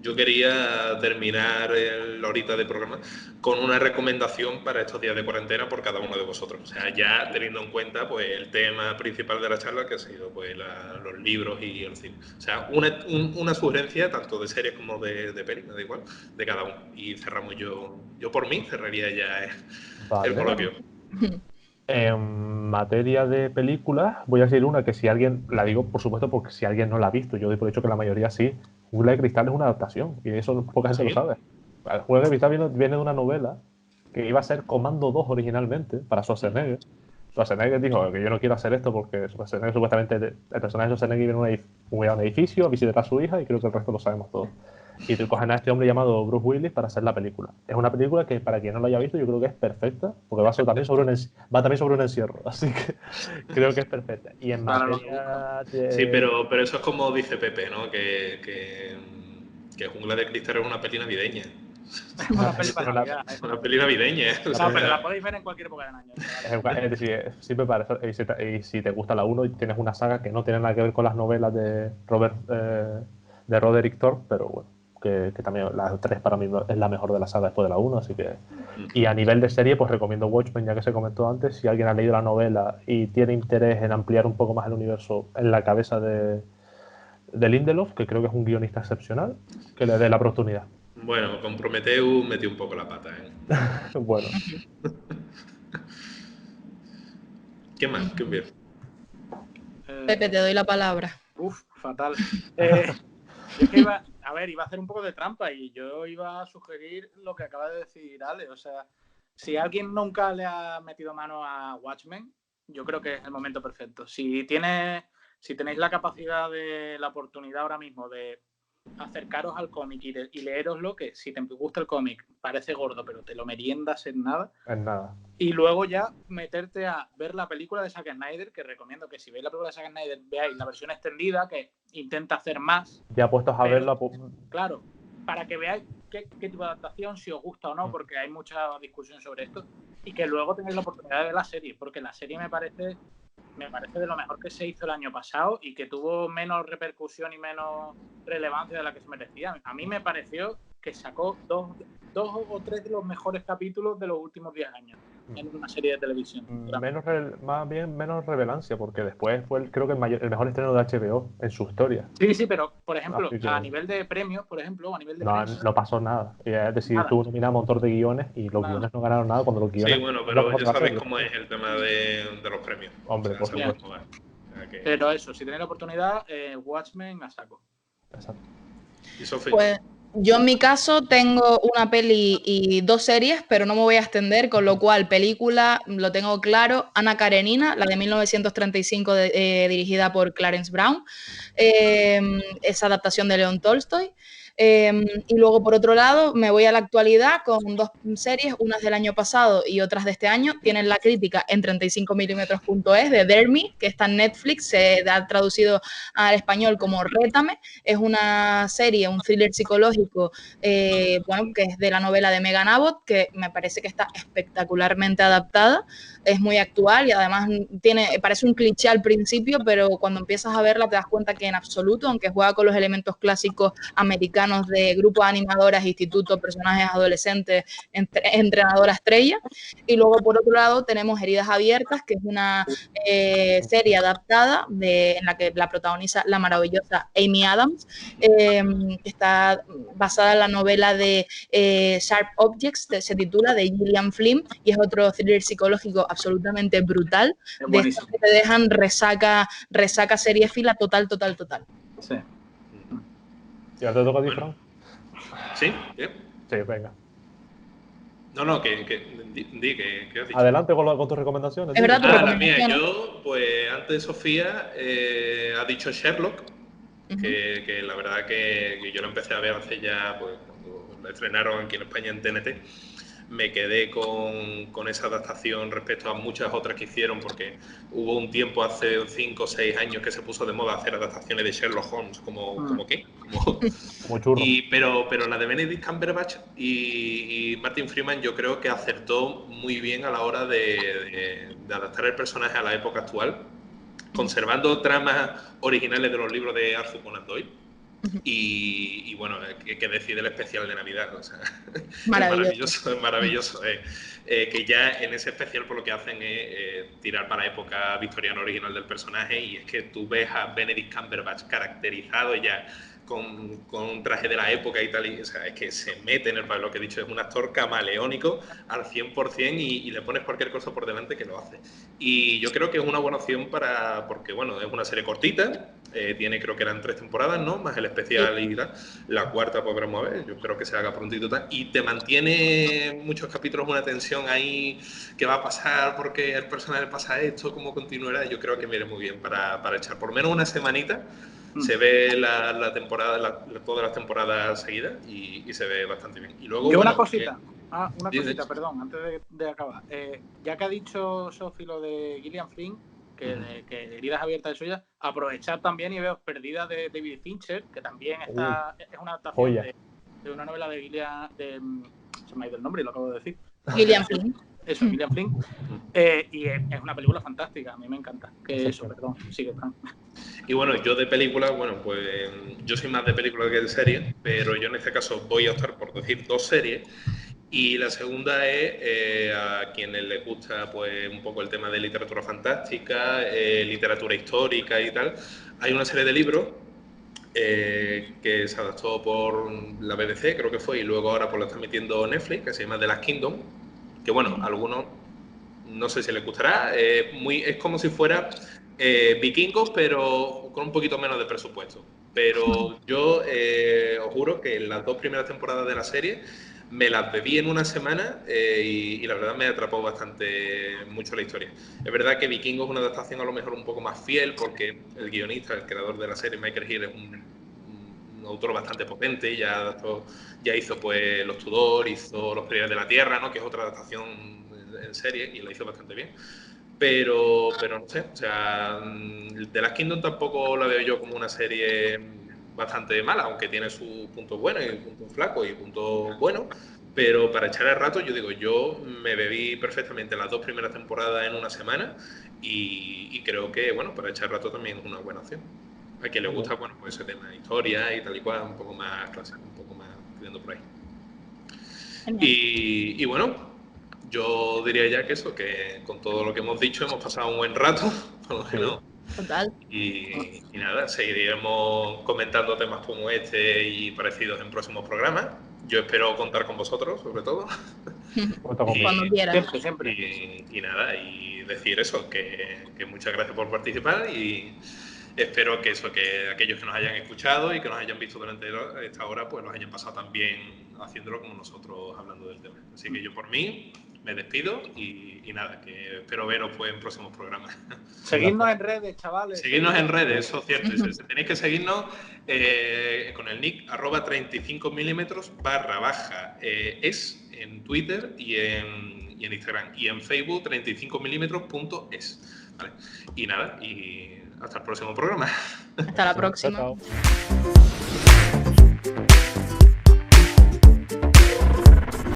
yo quería terminar la horita de programa con una recomendación para estos días de cuarentena por cada uno de vosotros. O sea, ya teniendo en cuenta pues el tema principal de la charla, que ha sido pues los libros y el cine. O sea, una sugerencia tanto de series como de peli, me da igual, de cada uno. Y cerramos yo por mí, cerraría ya el Vale. coloquio. En materia de películas, voy a decir una que si alguien, la digo por supuesto porque si alguien no la ha visto, yo doy por hecho que la mayoría sí, Jungla de Cristal es una adaptación y eso poca gente ¿Sí? lo sabe. El Juego de Cristal viene de una novela que iba a ser Comando 2 originalmente para Schwarzenegger. Schwarzenegger dijo que yo no quiero hacer esto porque Schwarzenegger supuestamente, el personaje de Schwarzenegger viene a un edificio a visitar a su hija y creo que el resto lo sabemos todos. Y te cogen a este hombre llamado Bruce Willis para hacer la película. Es una película que, para quien no lo haya visto, yo creo que es perfecta, porque va también sobre un encierro, así que creo que es perfecta. Y en Ahora lo materia de... Sí, pero eso es como dice Pepe, ¿no? Que Jungla de Cristal es una peli navideña. Es una peli para Navidad. Es una peli navideña. O No, sea, pero la podéis ver en cualquier época del año. Es decir, siempre para eso, y si te gusta la 1 y tienes una saga que no tiene nada que ver con las novelas de Roderick Thorp, pero bueno, que también la 3 para mí es la mejor de la saga después de la 1, así que... Y a nivel de serie, pues recomiendo Watchmen, ya que se comentó antes. Si alguien ha leído la novela y tiene interés en ampliar un poco más el universo en la cabeza de Lindelof, que creo que es un guionista excepcional, que le dé la oportunidad. Bueno, con Prometheus metí un poco la pata, ¿eh? Bueno. ¿Qué más? ¿Qué bien? Pepe, te doy la palabra. Uf, fatal. Yo es que iba a hacer un poco de trampa y yo iba a sugerir lo que acaba de decir Ale. O sea, si alguien nunca le ha metido mano a Watchmen, yo creo que es el momento perfecto. Si tenéis la capacidad de la oportunidad ahora mismo de acercaros al cómic y leeroslo, que si te gusta el cómic parece gordo, pero te lo meriendas en nada. En nada. Y luego ya meterte a ver la película de Zack Snyder, que recomiendo que si veis la película de Zack Snyder veáis la versión extendida, que intenta hacer más. Ya puestos a Pero, verla... Claro, para que veáis qué tipo de adaptación, si os gusta o no, porque hay mucha discusión sobre esto, y que luego tengáis la oportunidad de ver la serie, porque la serie me parece de lo mejor que se hizo el año pasado y que tuvo menos repercusión y menos relevancia de la que se merecía. A mí me pareció que sacó dos o tres de los mejores capítulos de los últimos 10 años en una serie de televisión. Más bien menos relevancia, porque después fue creo que el mejor estreno de HBO en su historia. Sí, pero por ejemplo, a nivel de premios, por ejemplo, o a nivel de premios, no pasó nada. Es decir, nada. Estuvo nominado a un montón de guiones y los guiones no ganaron nada cuando los guiones... Sí, bueno, pero ya sabéis cómo es el tema de los premios. Hombre, o sea, por supuesto. Pero eso, si tenéis la oportunidad, Watchmen a saco. Exacto. ¿Y Sofía? Pues yo en mi caso tengo una peli y 2 series, pero no me voy a extender, con lo cual película lo tengo claro. Ana Karenina, la de 1935 dirigida por Clarence Brown, esa adaptación de León Tolstoy. Y luego, por otro lado, me voy a la actualidad con 2 series, unas del año pasado y otras de este año. Tienen La Crítica en 35mm.es de Dermy, que está en Netflix, se ha traducido al español como Rétame. Es una serie, un thriller psicológico, bueno, que es de la novela de Megan Abbott, que me parece que está espectacularmente adaptada. Es muy actual y además parece un cliché al principio, pero cuando empiezas a verla te das cuenta que en absoluto, aunque juega con los elementos clásicos americanos de grupos de animadoras, institutos, personajes adolescentes, entrenadora estrella. Y luego, por otro lado, tenemos Heridas Abiertas, que es una serie adaptada en la que la protagoniza la maravillosa Amy Adams, que está basada en la novela de Sharp Objects, se titula, de Gillian Flynn, y es otro thriller psicológico absolutamente brutal, de estos que te dejan resaca serie fila total. Sí. ¿Ya te toca a ti, Fran? ¿Sí? ¿Bien? Sí, venga. No, ¿qué has dicho? Adelante con tus recomendaciones. Es verdad, tu la mía. recomendación. Yo, pues antes Sofía ha dicho Sherlock, que la verdad que yo lo empecé a ver hace ya, pues cuando lo estrenaron aquí en España en TNT. me quedé con esa adaptación respecto a muchas otras que hicieron, porque hubo un tiempo hace 5 o 6 años que se puso de moda hacer adaptaciones de Sherlock Holmes, como ¿qué? Como churro. Pero la de Benedict Cumberbatch y Martin Freeman yo creo que acertó muy bien a la hora de adaptar el personaje a la época actual, conservando tramas originales de los libros de Arthur Conan Doyle. Y bueno, que decide el especial de Navidad, o sea, Maravilloso. es maravilloso. Que ya en ese especial por lo que hacen es tirar para la época victoriana original del personaje, y es que tú ves a Benedict Cumberbatch caracterizado ya con un traje de la época y tal, y, o sea, es que se mete en el papel, lo que he dicho, es un actor camaleónico al 100% y le pones cualquier cosa por delante que lo hace. Y yo creo que es una buena opción porque bueno, es una serie cortita, tiene, creo que eran 3 temporadas, ¿no? Más el especial y tal. La cuarta, pues veremos a ver, yo creo que se haga prontito tal. Y te mantiene muchos capítulos una tensión ahí, qué va a pasar, porque el personaje pasa esto, cómo continuará. Yo creo que viene muy bien para echar por lo menos una semanita. Se ve la temporada, todas las temporadas seguidas y se ve bastante bien. Y luego, yo bueno, una cosita, perdón, antes de acabar. Ya que ha dicho Sophie lo de Gillian Flynn, que Heridas Abiertas de Suya, aprovechar también y veo Perdida de David Fincher, que también es una adaptación de una novela de Gillian... se me ha ido el nombre y lo acabo de decir. Gillian Flynn. Eso, Gillian Flynn. Y es una película fantástica, a mí me encanta. Perdón, sigue, Fran. Y bueno, yo de películas, bueno, pues yo soy más de películas que de series, pero yo en este caso voy a optar por decir 2 series. Y la segunda es a quienes les gusta pues un poco el tema de literatura fantástica, literatura histórica y tal. Hay una serie de libros que se adaptó por la BBC, creo que fue, y luego ahora pues lo está emitiendo Netflix, que se llama The Last Kingdom, que bueno, a algunos no sé si les gustará, es como si fuera Vikingos, pero con un poquito menos de presupuesto. Pero yo os juro que las 2 primeras temporadas de la serie me las bebí en una semana y la verdad me atrapó bastante mucho la historia. Es verdad que Vikingos es una adaptación a lo mejor un poco más fiel, porque el guionista, el creador de la serie, Michael Hill, es un autor bastante potente, ya hizo pues Los Tudor, hizo Los Pilares de la Tierra, ¿no? Que es otra adaptación en serie, y la hizo bastante bien. Pero no sé, o sea, The Last Kingdom tampoco la veo yo como una serie bastante mala, aunque tiene sus puntos buenos y puntos flacos y puntos buenos, pero para echar el rato, yo me bebí perfectamente las 2 primeras temporadas en una semana y creo que, bueno, para echar el rato también es una buena opción. A quien le gusta, bueno, pues ese tema de historia y tal y cual, un poco más clásico, un poco más pidiendo por ahí. Y bueno, yo diría ya que eso, que con todo lo que hemos dicho hemos pasado un buen rato, por lo menos. Total. Y nada, seguiremos comentando temas como este y parecidos en próximos programas. Yo espero contar con vosotros, sobre todo. Cuando quieras. Siempre. Y nada, y decir eso, que muchas gracias por participar y espero que aquellos que nos hayan escuchado y que nos hayan visto durante esta hora, pues los hayan pasado también haciéndolo como nosotros hablando del tema. Así que yo por mí me despido y nada, que espero veros pues en próximos programas. Seguidnos en redes, chavales. Seguidnos en redes, eso es cierto. Tenéis que seguirnos con el nick @35mm_es en Twitter y en Instagram. Y en Facebook 35mm.es. ¿Vale? Y nada, y hasta el próximo programa. Hasta la próxima. Chao.